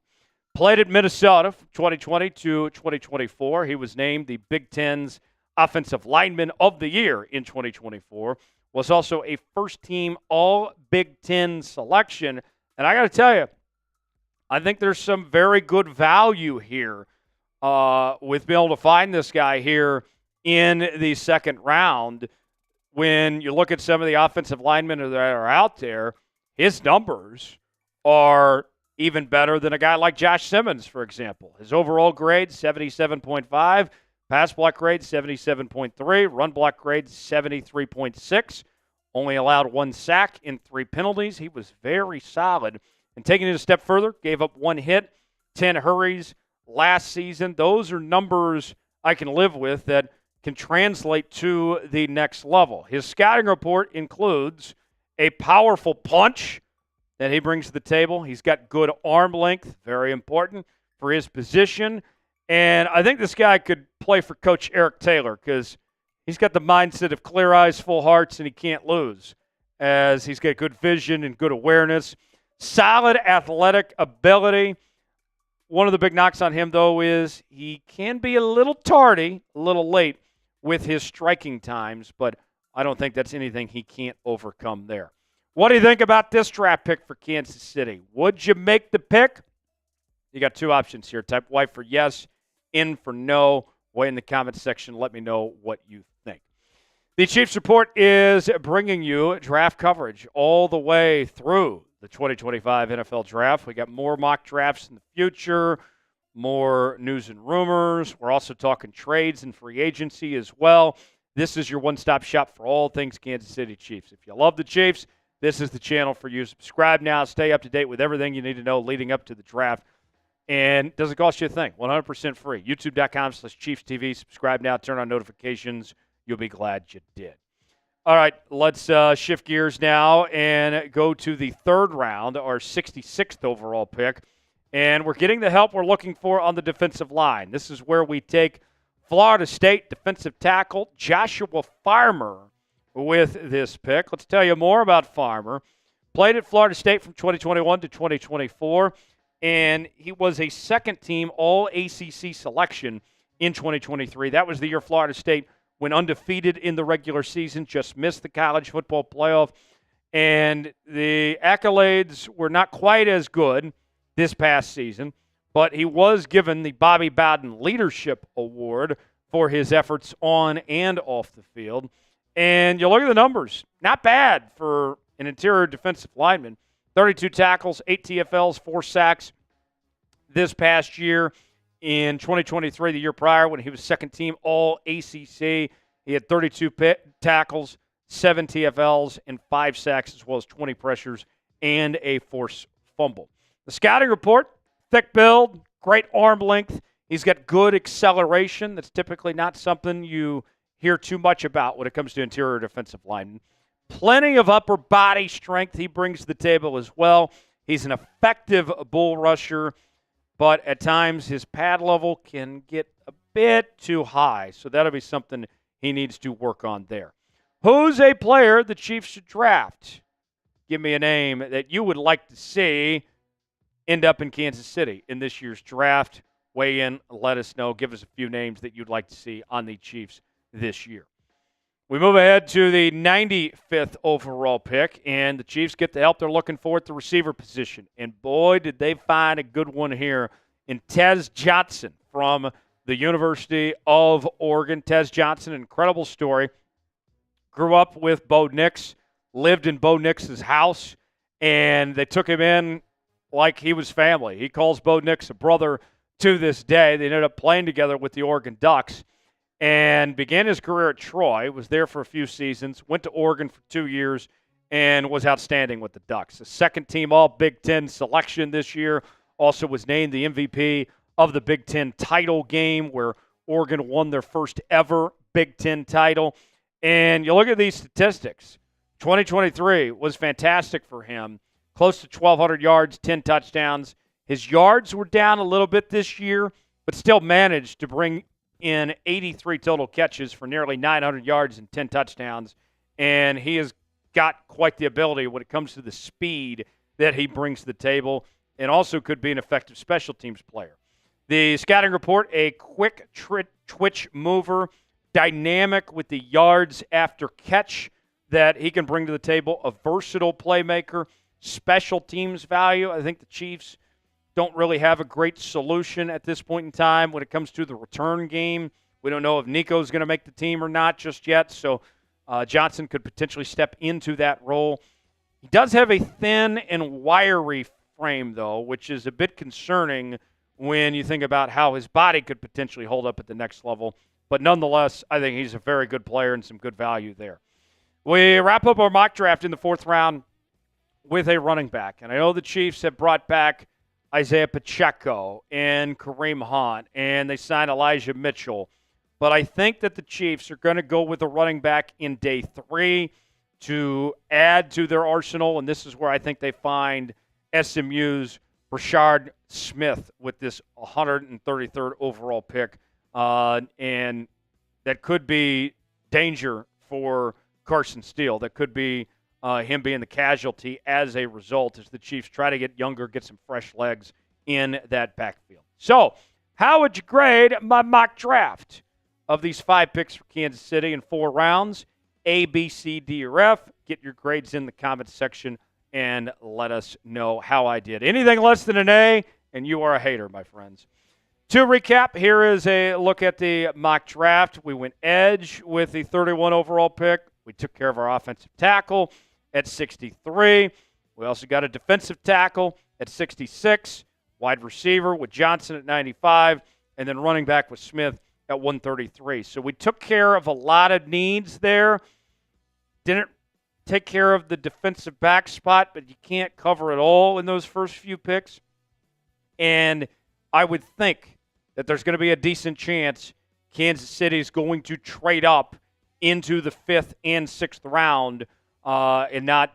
Played at Minnesota from 2020 to 2024. He was named the Big Ten's Offensive Lineman of the Year in 2024. Was also a first-team All-Big Ten selection. And I got to tell you, I think there's some very good value here with being able to find this guy here in the second round. When you look at some of the offensive linemen that are out there, his numbers are even better than a guy like Josh Simmons, for example. His overall grade, 77.5. Pass block grade, 77.3. Run block grade, 73.6. Only allowed 1 sack in 3 penalties. He was very solid. And taking it a step further, gave up 1 hit, 10 hurries last season. Those are numbers I can live with that can translate to the next level. His scouting report includes a powerful punch that he brings to the table. He's got good arm length, very important for his position. And I think this guy could play for Coach Eric Taylor because he's got the mindset of clear eyes, full hearts, and he can't lose, as he's got good vision and good awareness. Solid athletic ability. One of the big knocks on him, though, is he can be a little tardy, a little late with his striking times, but I don't think that's anything he can't overcome there. What do you think about this draft pick for Kansas City? Would you make the pick? You got 2 options here. Type Y for yes, in for no. Way in the comments section. Let me know what you think. The Chiefs Report is bringing you draft coverage all the way through the 2025 NFL Draft. We got more mock drafts in the future, more news and rumors. We're also talking trades and free agency as well. This is your one-stop shop for all things Kansas City Chiefs. If you love the Chiefs, this is the channel for you. Subscribe now. Stay up to date with everything you need to know leading up to the draft. And doesn't cost you a thing. 100% free. YouTube.com/ChiefsTV. Subscribe now. Turn on notifications. You'll be glad you did. All right, let's shift gears now and go to the 3rd round, our 66th overall pick. And we're getting the help we're looking for on the defensive line. This is where we take Florida State defensive tackle Joshua Farmer with this pick. Let's tell you more about Farmer. Played at Florida State from 2021 to 2024. And he was a second-team All-ACC selection in 2023. That was the year Florida State went undefeated in the regular season, just missed the college football playoff. And the accolades were not quite as good this past season, but he was given the Bobby Bowden Leadership Award for his efforts on and off the field. And you look at the numbers, not bad for an interior defensive lineman. 32 tackles, 8 TFLs, 4 sacks this past year. In 2023, the year prior, when he was second-team All-ACC, he had 32 tackles, 7 TFLs, and 5 sacks, as well as 20 pressures and a forced fumble. The scouting report, thick build, great arm length. He's got good acceleration. That's typically not something you hear too much about when it comes to interior defensive linemen. Plenty of upper body strength he brings to the table as well. He's an effective bull rusher, but at times his pad level can get a bit too high, so that'll be something he needs to work on there. Who's a player the Chiefs should draft? Give me a name that you would like to see end up in Kansas City in this year's draft. Weigh in, let us know. Give us a few names that you'd like to see on the Chiefs this year. We move ahead to the 95th overall pick, and the Chiefs get the help they're looking for at the receiver position. And boy, did they find a good one here in Tez Johnson from the University of Oregon. Tez Johnson, incredible story. Grew up with Bo Nix, lived in Bo Nix's house, and they took him in like he was family. He calls Bo Nix a brother to this day. They ended up playing together with the Oregon Ducks and began his career at Troy, was there for a few seasons, went to Oregon for 2 years, and was outstanding with the Ducks. A second-team All-Big Ten selection this year, also was named the MVP of the Big Ten title game where Oregon won their first ever Big Ten title. And you look at these statistics. 2023 was fantastic for him. Close to 1,200 yards, 10 touchdowns. His yards were down a little bit this year, but still managed to bring in 83 total catches for nearly 900 yards and 10 touchdowns. And he has got quite the ability when it comes to the speed that he brings to the table, and also could be an effective special teams player. The scouting report, a quick twitch mover, dynamic with the yards after catch that he can bring to the table, a versatile playmaker, special teams value. I think the Chiefs don't really have a great solution at this point in time when it comes to the return game. We don't know if Nico's going to make the team or not just yet, so Johnson could potentially step into that role. He does have a thin and wiry frame, though, which is a bit concerning when you think about how his body could potentially hold up at the next level. But nonetheless, I think he's a very good player and some good value there. We wrap up our mock draft in the 4th round with a running back. And I know the Chiefs have brought back Isaiah Pacheco and Kareem Hunt, and they signed Elijah Mitchell. But I think that the Chiefs are going to go with a running back in day 3 to add to their arsenal, and this is where I think they find SMU's Rashard Smith with this 133rd overall pick. And that could be danger for Carson Steele. That could be him being the casualty as a result as the Chiefs try to get younger, get some fresh legs in that backfield. So, how would you grade my mock draft of these 5 picks for Kansas City in 4 rounds? A, B, C, D, or F? Get your grades in the comments section and let us know how I did. Anything less than an A, and you are a hater, my friends. To recap, here is a look at the mock draft. We went edge with the 31 overall pick. We took care of our offensive tackle at 63. We also got a defensive tackle at 66, wide receiver with Johnson at 95, and then running back with Smith at 133. So we took care of a lot of needs there. Didn't take care of the defensive back spot, but you can't cover it all in those first few picks. And I would think that there's going to be a decent chance Kansas City is going to trade up into the 5th and 6th round and not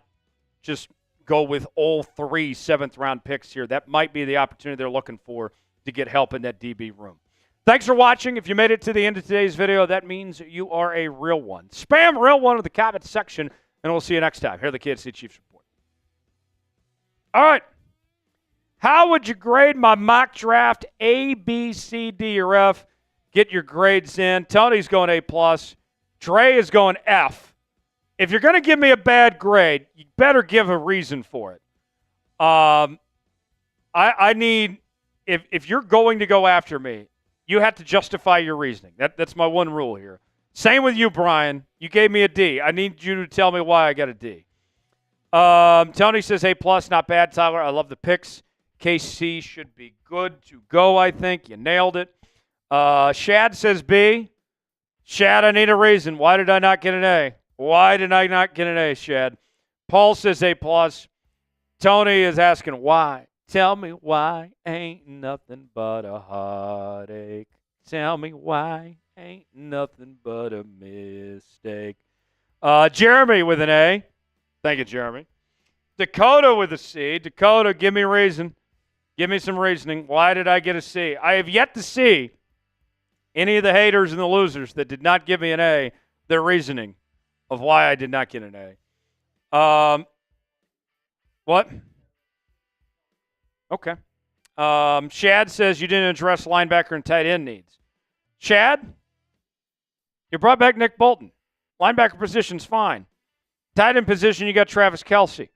just go with all 3 7th-round picks here. That might be the opportunity they're looking for to get help in that DB room. Thanks for watching. If you made it to the end of today's video, that means you are a real one. Spam real one in the comments section, and we'll see you next time. Here are the Kansas City Chiefs Report. All right. How would you grade my mock draft? A, B, C, D, or F? Get your grades in. Tony's going A+. Dre is going F. If you're going to give me a bad grade, you better give a reason for it. I need, if you're going to go after me, you have to justify your reasoning. That's my one rule here. Same with you, Brian. You gave me a D. I need you to tell me why I got a D. Tony says A+, not bad, Tyler. I love the picks. KC should be good to go, I think. You nailed it. Shad says B. Shad, I need a reason. Why did I not get an A? Why did I not get an A, Shad? Paul says A+. Tony is asking why. Tell me why ain't nothing but a heartache. Tell me why ain't nothing but a mistake. Jeremy with an A. Thank you, Jeremy. Dakota with a C. Dakota, give me a reason. Give me some reasoning. Why did I get a C? I have yet to see any of the haters and the losers that did not give me an A, their reasoning of why I did not get an A. What? Okay. Shad says you didn't address linebacker and tight end needs. Shad, you brought back Nick Bolton. Linebacker position's fine. Tight end position, you got Travis Kelce.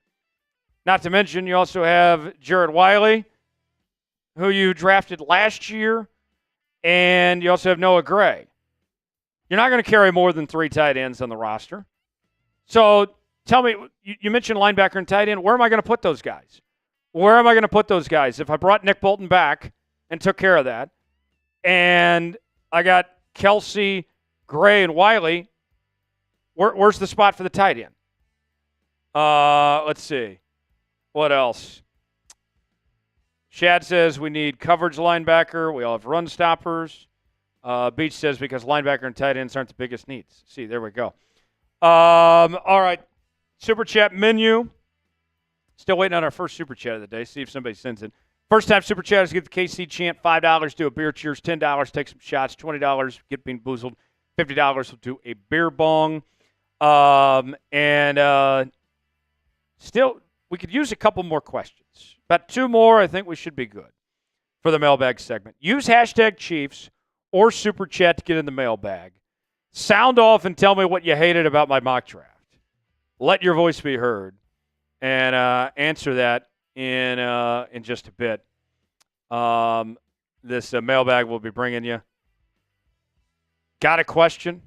Not to mention, you also have Jared Wiley, who you drafted last year, and you also have Noah Gray. You're not going to carry more than 3 tight ends on the roster. So tell me, you mentioned linebacker and tight end. Where am I going to put those guys? Where am I going to put those guys? If I brought Nick Bolton back and took care of that, and I got Kelce, Gray, and Wiley, where's the spot for the tight end? Let's see. What else? Shad says we need coverage linebacker. We all have run stoppers. Beach says because linebacker and tight ends aren't the biggest needs. See, there we go. All right. Super chat menu. Still waiting on our first super chat of the day. See if somebody sends it. First time super chatters get the KC chant. $5 do a beer cheers. $10 take some shots. $20 get bean boozled. $50 will do a beer bong. Still, we could use a couple more questions. About 2 more, I think we should be good for the mailbag segment. Use hashtag Chiefs or Super Chat to get in the mailbag. Sound off and tell me what you hated about my mock draft. Let your voice be heard, and answer that in just a bit. This mailbag will be bringing you. Got a question?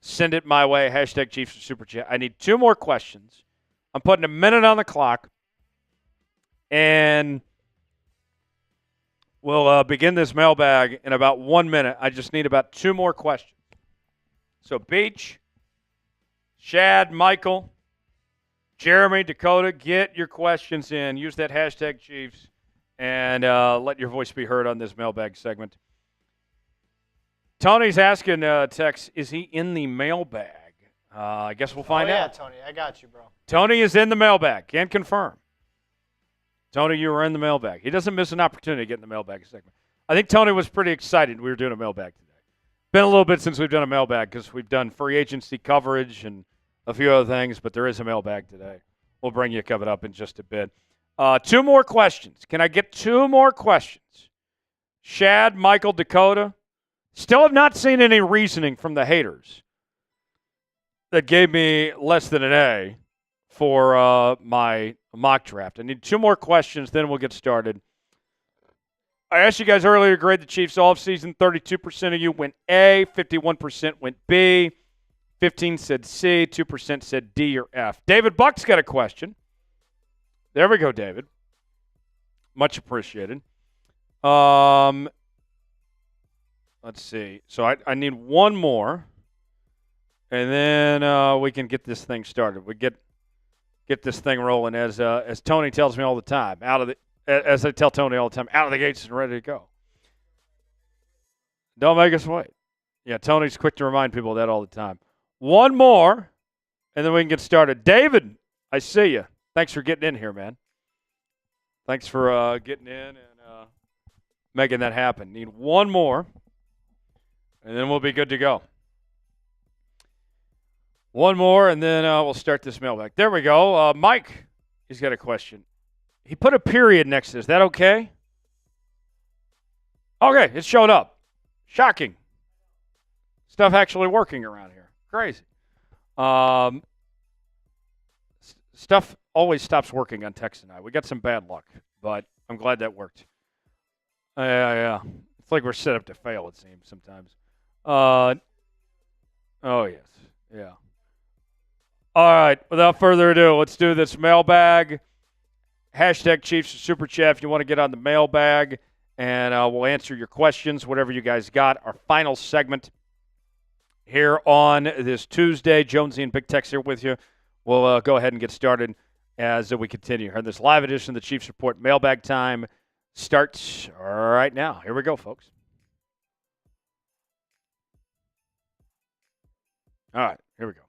Send it my way. Hashtag Chiefs or Super Chat. I need 2 more questions. I'm putting a minute on the clock, and we'll begin this mailbag in about 1 minute. I just need about 2 more questions. So Beach, Shad, Michael, Jeremy, Dakota, get your questions in. Use that hashtag Chiefs, and let your voice be heard on this mailbag segment. Tony's asking Tex, is he in the mailbag? I guess we'll find out. Yeah, Tony, I got you, bro. Tony is in the mailbag. Can confirm. Tony, you were in the mailbag. He doesn't miss an opportunity to get in the mailbag segment. I think Tony was pretty excited we were doing a mailbag today. Been a little bit since we've done a mailbag because we've done free agency coverage and a few other things, but there is a mailbag today. We'll bring you covered up in just a bit. 2 more questions. Can I get 2 more questions? Shad, Michael, Dakota. Still have not seen any reasoning from the haters that gave me less than an A for my mock draft. I need 2 more questions, then we'll get started. I asked you guys earlier to grade the Chiefs offseason. 32% of you went A, 51% went B, 15% said C, 2% said D or F. David Buck's got a question. There we go, David. Much appreciated. Let's see. So I need 1 more, and then we can get this thing started. We get this thing rolling as Tony tells me all the time. As I tell Tony all the time, out of the gates and ready to go. Don't make us wait. Yeah, Tony's quick to remind people of that all the time. 1 more, and then we can get started. David, I see you. Thanks for getting in here, man. Thanks for getting in and making that happen. Need 1 more, and then we'll be good to go. 1 more, and then we'll start this mailbag. There we go. Mike, he's got a question. He put a period next to this. Is that okay? Okay, it showed up. Shocking. Stuff actually working around here. Crazy. Stuff always stops working on Tex and I. We got some bad luck, but I'm glad that worked. Yeah. It's like we're set up to fail, it seems, sometimes. Oh, yes. Yeah. All right, without further ado, let's do this mailbag. Hashtag Chiefs or Super Chat if you want to get on the mailbag, and we'll answer your questions, whatever you guys got. Our final segment here on this Tuesday. Jonesy and Big Tex here with you. We'll go ahead and get started as we continue. And this live edition of the Chiefs Report mailbag time starts right now. Here we go, folks. All right, here we go.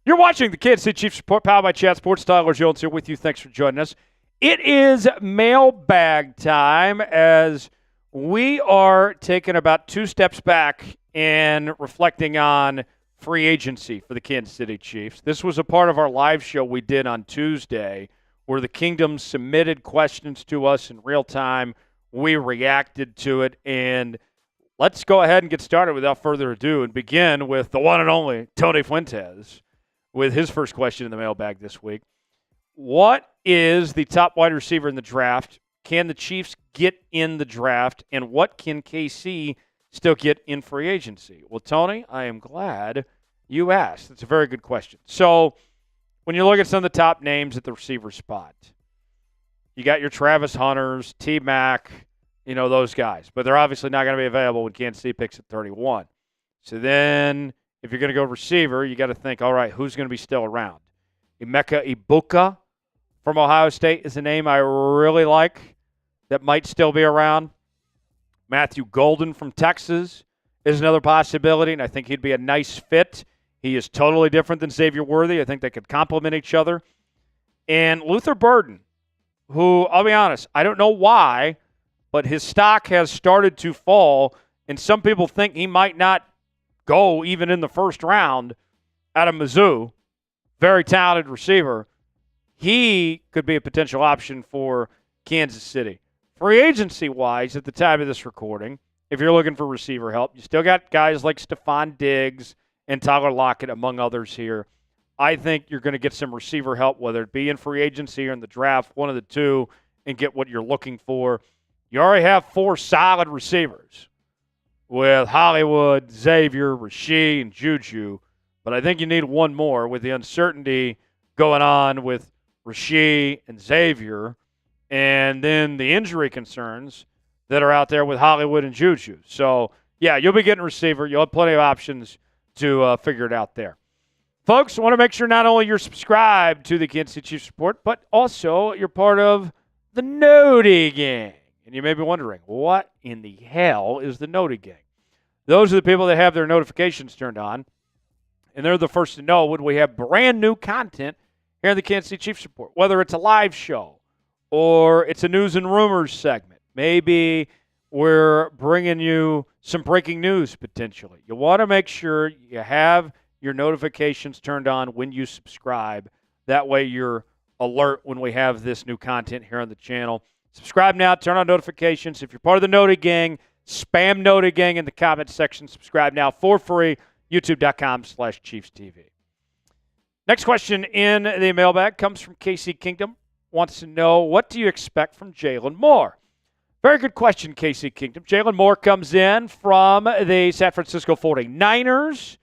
You're watching the Kansas City Chiefs Report, powered by Chat Sports. Tyler Jones here with you. Thanks for joining us. It is mailbag time as we are taking about 2 steps back and reflecting on free agency for the Kansas City Chiefs. This was a part of our live show we did on Tuesday where the Kingdom submitted questions to us in real time. We reacted to it, and let's go ahead and get started without further ado and begin with the one and only Tony Fuentes with his first question in the mailbag this week. What is the top wide receiver in the draft? Can the Chiefs get in the draft? And what can KC still get in free agency? Well, Tony, I am glad you asked. That's a very good question. So when you look at some of the top names at the receiver spot, you got your Travis Hunters, T-Mac, those guys. But they're obviously not going to be available when Kansas City picks at 31. So then if you're going to go receiver, you got to think, all right, who's going to be still around? Emeka Ibuka from Ohio State is a name I really like that might still be around. Matthew Golden from Texas is another possibility, and I think he'd be a nice fit. He is totally different than Xavier Worthy. I think they could complement each other. And Luther Burden, who, I'll be honest, I don't know why, but his stock has started to fall, and some people think he might not go even in the first round out of Mizzou. Very talented receiver. He could be a potential option for Kansas City. Free agency-wise, at the time of this recording, if you're looking for receiver help, you still got guys like Stephon Diggs and Tyler Lockett, among others here. I think you're going to get some receiver help, whether it be in free agency or in the draft, one of the two, and get what you're looking for. You already have 4 solid receivers with Hollywood, Xavier, Rasheed, and Juju, but I think you need one more with the uncertainty going on with Rasheed and Xavier, and then the injury concerns that are out there with Hollywood and Juju. So, yeah, you'll be getting receiver. You'll have plenty of options to figure it out there. Folks, I want to make sure not only you're subscribed to the Kansas City Chiefs Report, but also you're part of the Noti Gang. And you may be wondering, what in the hell is the Noti Gang? Those are the people that have their notifications turned on, and they're the first to know when we have brand new content here in the Kansas City Chiefs Report, whether it's a live show or it's a news and rumors segment. Maybe we're bringing you some breaking news potentially. You want to make sure you have your notifications turned on when you subscribe. That way you're alert when we have this new content here on the channel. Subscribe now. Turn on notifications. If you're part of the Noti Gang, spam Noti Gang in the comment section. Subscribe now for free. YouTube.com/ChiefsTV. Next question in the mailbag comes from Casey Kingdom. Wants to know, what do you expect from Jalen Moore? Very good question, Casey Kingdom. Jalen Moore comes in from the San Francisco 49ers,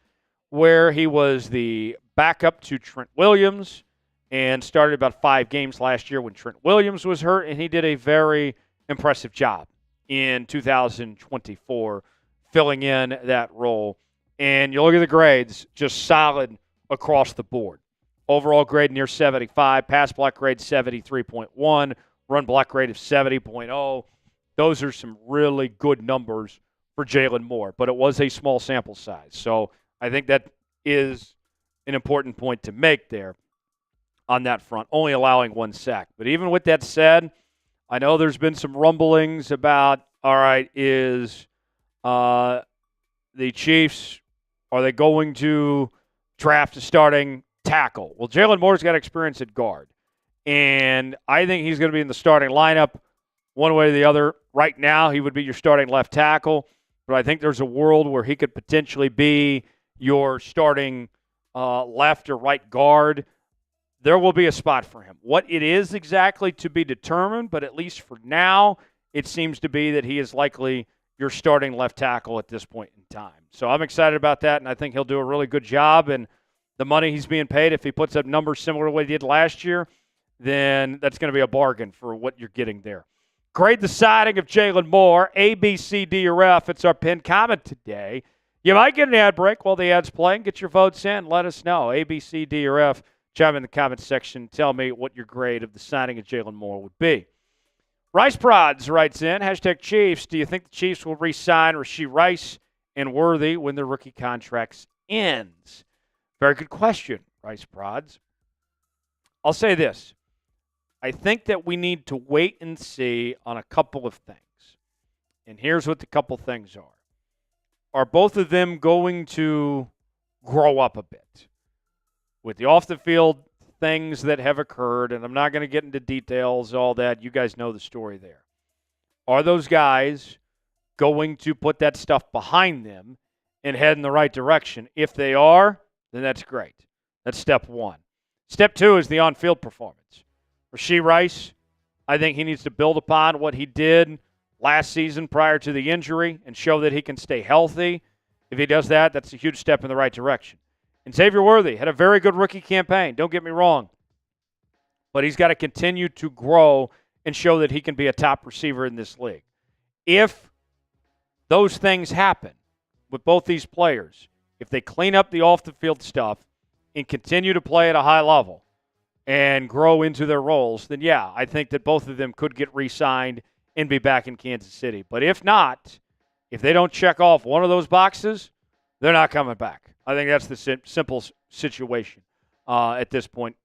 where he was the backup to Trent Williams and started about 5 games last year when Trent Williams was hurt, and he did a very impressive job in 2024 filling in that role. And you look at the grades, just solid across the board. Overall grade near 75, pass block grade 73.1, run block grade of 70.0. Those are some really good numbers for Jalen Moore, but it was a small sample size. So I think that is an important point to make there on that front, only allowing 1 sack. But even with that said, I know there's been some rumblings about, all right, is the Chiefs, are they going to draft a starting tackle? Well, Jalen Moore's got experience at guard, and I think he's going to be in the starting lineup one way or the other. Right now, he would be your starting left tackle, but I think there's a world where he could potentially be your starting left or right guard. There will be a spot for him. What it is exactly to be determined, but at least for now, it seems to be that he is likely your starting left tackle at this point in time. So I'm excited about that, and I think he'll do a really good job. And the money he's being paid, if he puts up numbers similar to what he did last year, then that's going to be a bargain for what you're getting there. Grade the signing of Jalen Moore, A, B, C, D, or F. It's our pinned comment today. You might get an ad break while the ad's playing. Get your votes in. Let us know. A, B, C, D, or F. Chime in the comment section. Tell me what your grade of the signing of Jalen Moore would be. Rice Prods writes in, hashtag Chiefs, do you think the Chiefs will re-sign Rashee Rice and Worthy when their rookie contracts ends? Very good question, Rice Prods. I'll say this. I think that we need to wait and see on a couple of things. And here's what the couple things are. Are both of them going to grow up a bit? With the off-the-field things that have occurred, and I'm not going to get into details, all that. You guys know the story there. Are those guys going to put that stuff behind them and head in the right direction? If they are, then that's great. That's step one. Step two is the on-field performance. Rashee Rice, I think he needs to build upon what he did last season prior to the injury and show that he can stay healthy. If he does that, that's a huge step in the right direction. And Xavier Worthy had a very good rookie campaign. Don't get me wrong. But he's got to continue to grow and show that he can be a top receiver in this league. If those things happen with both these players, if they clean up the off-the-field stuff and continue to play at a high level and grow into their roles, then yeah, I think that both of them could get re-signed and be back in Kansas City. But if not, if they don't check off one of those boxes, they're not coming back. I think that's the simple situation at this point.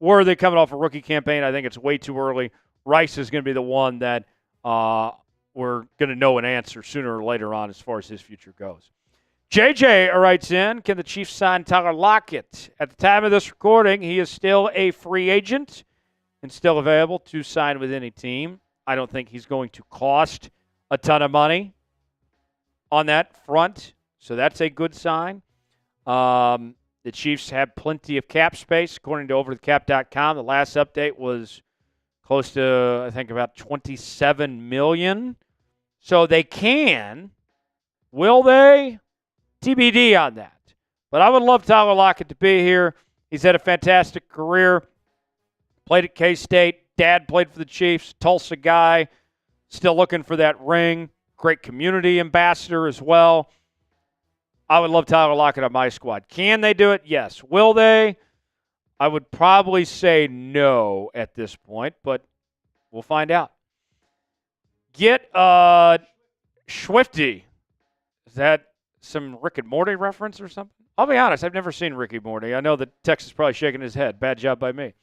Were they coming off a rookie campaign? I think it's way too early. Rice is going to be the one that we're going to know an answer sooner or later on as far as his future goes. JJ writes in, can the Chiefs sign Tyler Lockett? At the time of this recording, he is still a free agent and still available to sign with any team. I don't think he's going to cost a ton of money on that front, so that's a good sign. The Chiefs have plenty of cap space, according to overthecap.com. The last update was close to, I think, about $27 million. So they can. Will they? TBD on that. But I would love Tyler Lockett to be here. He's had a fantastic career. Played at K-State. Dad played for the Chiefs. Tulsa guy. Still looking for that ring. Great community ambassador as well. I would love Tyler Lockett on my squad. Can they do it? Yes. Will they? I would probably say no at this point, but we'll find out. Get Swifty. Is that some Rick and Morty reference or something? I'll be honest, I've never seen Rick and Morty. I know that Tex is probably shaking his head. Bad job by me.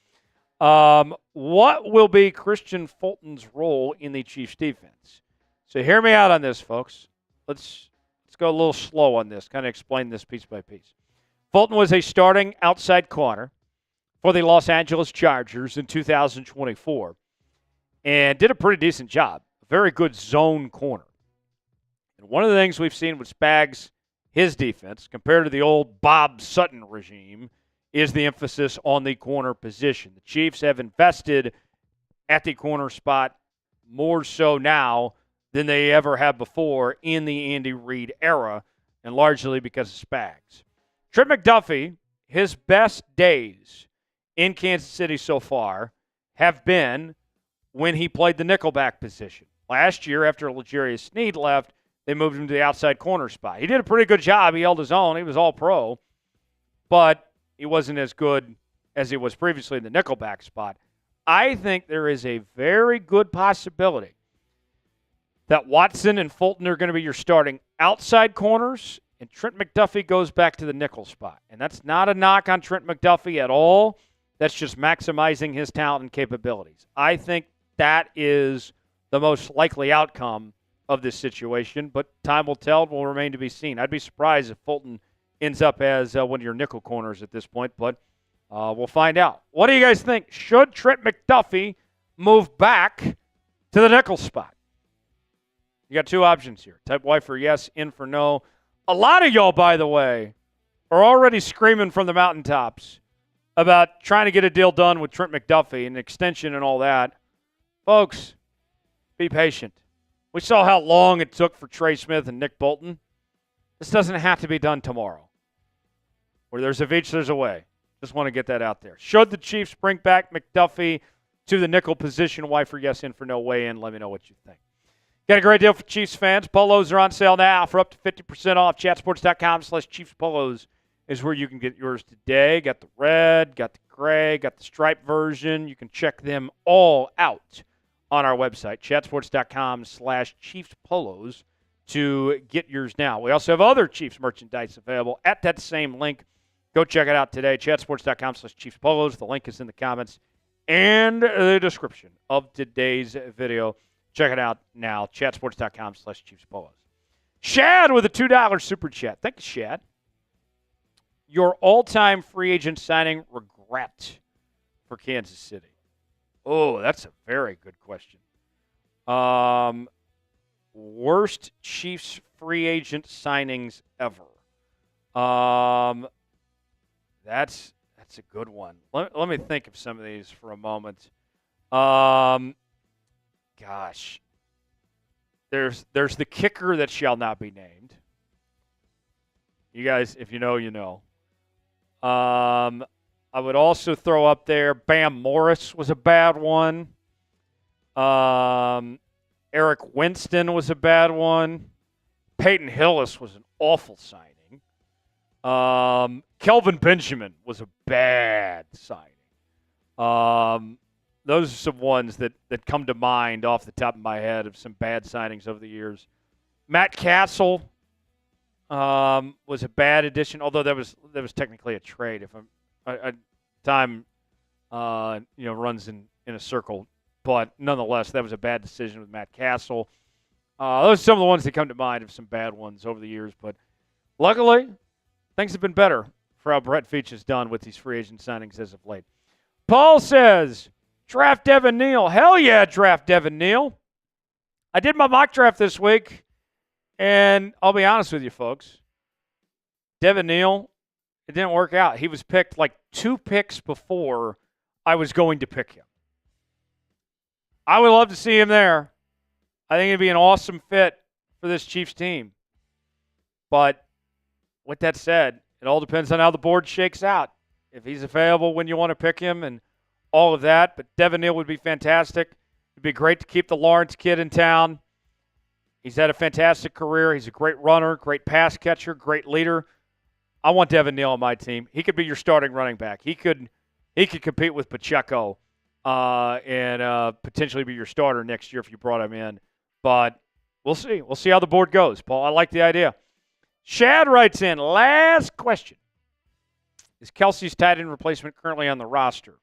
What will be Christian Fulton's role in the Chiefs defense? So hear me out on this, folks. Let's go a little slow on this, kind of explain this piece by piece. Fulton was a starting outside corner for the Los Angeles Chargers in 2024 and did a pretty decent job. A very good zone corner. And one of the things we've seen with Spags, his defense, compared to the old Bob Sutton regime, is the emphasis on the corner position. The Chiefs have invested at the corner spot more so now than they ever have before in the Andy Reid era, and largely because of Spags. Trent McDuffie, his best days in Kansas City so far have been when he played the nickelback position. Last year, after L'Jarius Sneed left, they moved him to the outside corner spot. He did a pretty good job. He held his own. He was all pro, but he wasn't as good as he was previously in the nickelback spot. I think there is a very good possibility that Watson and Fulton are going to be your starting outside corners, and Trent McDuffie goes back to the nickel spot. And that's not a knock on Trent McDuffie at all. That's just maximizing his talent and capabilities. I think that is the most likely outcome of this situation, but time will tell. It will remain to be seen. I'd be surprised if Fulton ends up as one of your nickel corners at this point, but we'll find out. What do you guys think? Should Trent McDuffie move back to the nickel spot? You got two options here. Type Y for yes, in for no. A lot of y'all, by the way, are already screaming from the mountaintops about trying to get a deal done with Trent McDuffie and extension and all that. Folks, be patient. We saw how long it took for Trey Smith and Nick Bolton. This doesn't have to be done tomorrow. Where there's a beach, there's a way. Just want to get that out there. Should the Chiefs bring back McDuffie to the nickel position? Y for yes, in for no. Weigh in. Let me know what you think. Got a great deal for Chiefs fans. Polos are on sale now for up to 50% off. Chatsports.com/Chiefs Polos is where you can get yours today. Got the red, got the gray, got the striped version. You can check them all out on our website, chatsports.com/Chiefs Polos, to get yours now. We also have other Chiefs merchandise available at that same link. Go check it out today, chatsports.com/Chiefs Polos. The link is in the comments and the description of today's video. Check it out now, chatsports.com/Chiefs Polos. Shad with a $2 super chat. Thank you, Shad. Your all-time free agent signing regret for Kansas City? Oh, that's a very good question. worst Chiefs free agent signings ever. That's a good one. Let me think of some of these for a moment. Gosh. There's the kicker that shall not be named. You guys, if you know, you know. I would also throw up there Bam Morris was a bad one. Eric Winston was a bad one. Peyton Hillis was an awful signing. Kelvin Benjamin was a bad signing. Those are some ones that come to mind off the top of my head of some bad signings over the years. Matt Castle was a bad addition, although that was technically a trade. If time runs in a circle, but nonetheless, that was a bad decision with Matt Castle. Those are some of the ones that come to mind of some bad ones over the years, but luckily, things have been better for how Brett Veach has done with these free agent signings as of late. Paul says, draft Devin Neal. Hell yeah, draft Devin Neal. I did my mock draft this week, and I'll be honest with you, folks. Devin Neal, it didn't work out. He was picked like 2 picks before I was going to pick him. I would love to see him there. I think it'd be an awesome fit for this Chiefs team. But with that said, it all depends on how the board shakes out. If he's available when you want to pick him and all of that. But Devin Neal would be fantastic. It'd be great to keep the Lawrence kid in town. He's had a fantastic career. He's a great runner, great pass catcher, great leader. I want Devin Neal on my team. He could be your starting running back. He could compete with Pacheco and potentially be your starter next year if you brought him in. But we'll see. We'll see how the board goes, Paul. I like the idea. Shad writes in, last question. Is Kelsey's tight end replacement currently on the roster?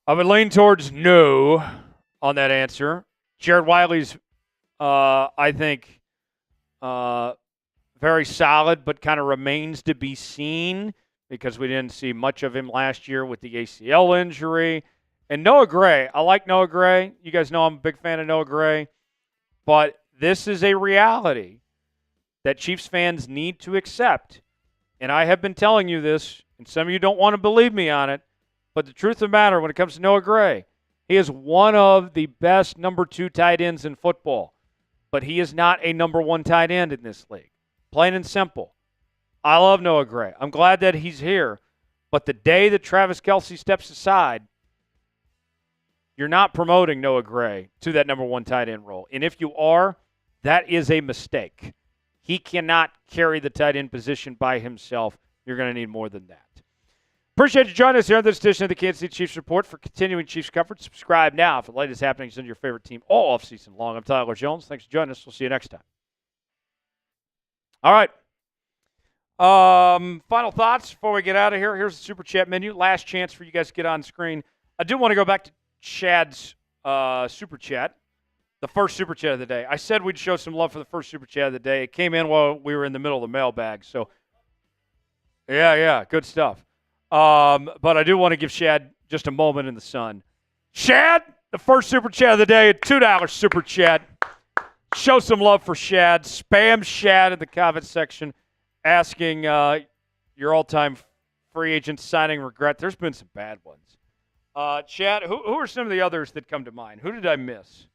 I would lean towards no on that answer. Jared Wiley's, I think, very solid, but kind of remains to be seen because we didn't see much of him last year with the ACL injury. And Noah Gray, I like Noah Gray. You guys know I'm a big fan of Noah Gray. But this is a reality that Chiefs fans need to accept. And I have been telling you this, and some of you don't want to believe me on it, but the truth of the matter when it comes to Noah Gray, he is one of the best number 2 tight ends in football. But he is not a number 1 tight end in this league. Plain and simple. I love Noah Gray. I'm glad that he's here. But the day that Travis Kelce steps aside, you're not promoting Noah Gray to that number 1 tight end role. And if you are, that is a mistake. He cannot carry the tight end position by himself. You're going to need more than that. Appreciate you joining us here on this edition of the Kansas City Chiefs Report. For continuing Chiefs coverage, subscribe now for the latest happenings in your favorite team all offseason long. I'm Tyler Jones. Thanks for joining us. We'll see you next time. All right. Final thoughts before we get out of here. Here's the Super Chat menu. Last chance for you guys to get on screen. I do want to go back to Chad's Super Chat. The first Super Chat of the day. I said we'd show some love for the first Super Chat of the day. It came in while we were in the middle of the mailbag. So, yeah, good stuff. But I do want to give Shad just a moment in the sun. Shad, the first Super Chat of the day, a $2 Super Chat. Show some love for Shad. Spam Shad in the comment section asking your all-time free agent signing regret. There's been some bad ones. Chad, who are some of the others that come to mind? Who did I miss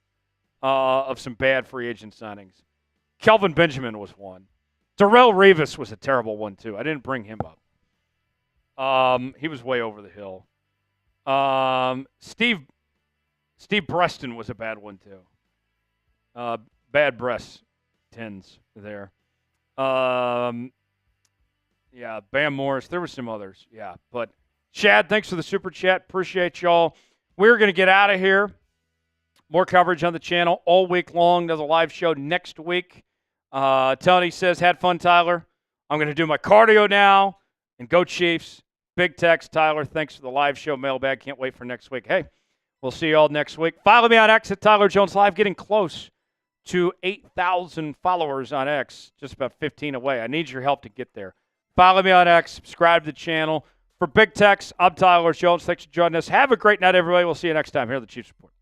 of some bad free agent signings? Kelvin Benjamin was one. Darrelle Revis was a terrible one, too. I didn't bring him up. He was way over the hill. Steve Breston was a bad one, too. Bad breast tens there. Yeah, Bam Morris. There were some others. Yeah, but Chad, thanks for the Super Chat. Appreciate y'all. We're going to get out of here. More coverage on the channel all week long. Another live show next week. Tony says, had fun, Tyler. I'm going to do my cardio now and go Chiefs. Big text, Tyler. Thanks for the live show mailbag. Can't wait for next week. Hey, we'll see you all next week. Follow me on X at Tyler Jones Live. Getting close to 8,000 followers on X. Just about 15 away. I need your help to get there. Follow me on X. Subscribe to the channel. For Big Text, I'm Tyler Jones. Thanks for joining us. Have a great night, everybody. We'll see you next time here on the Chiefs Report.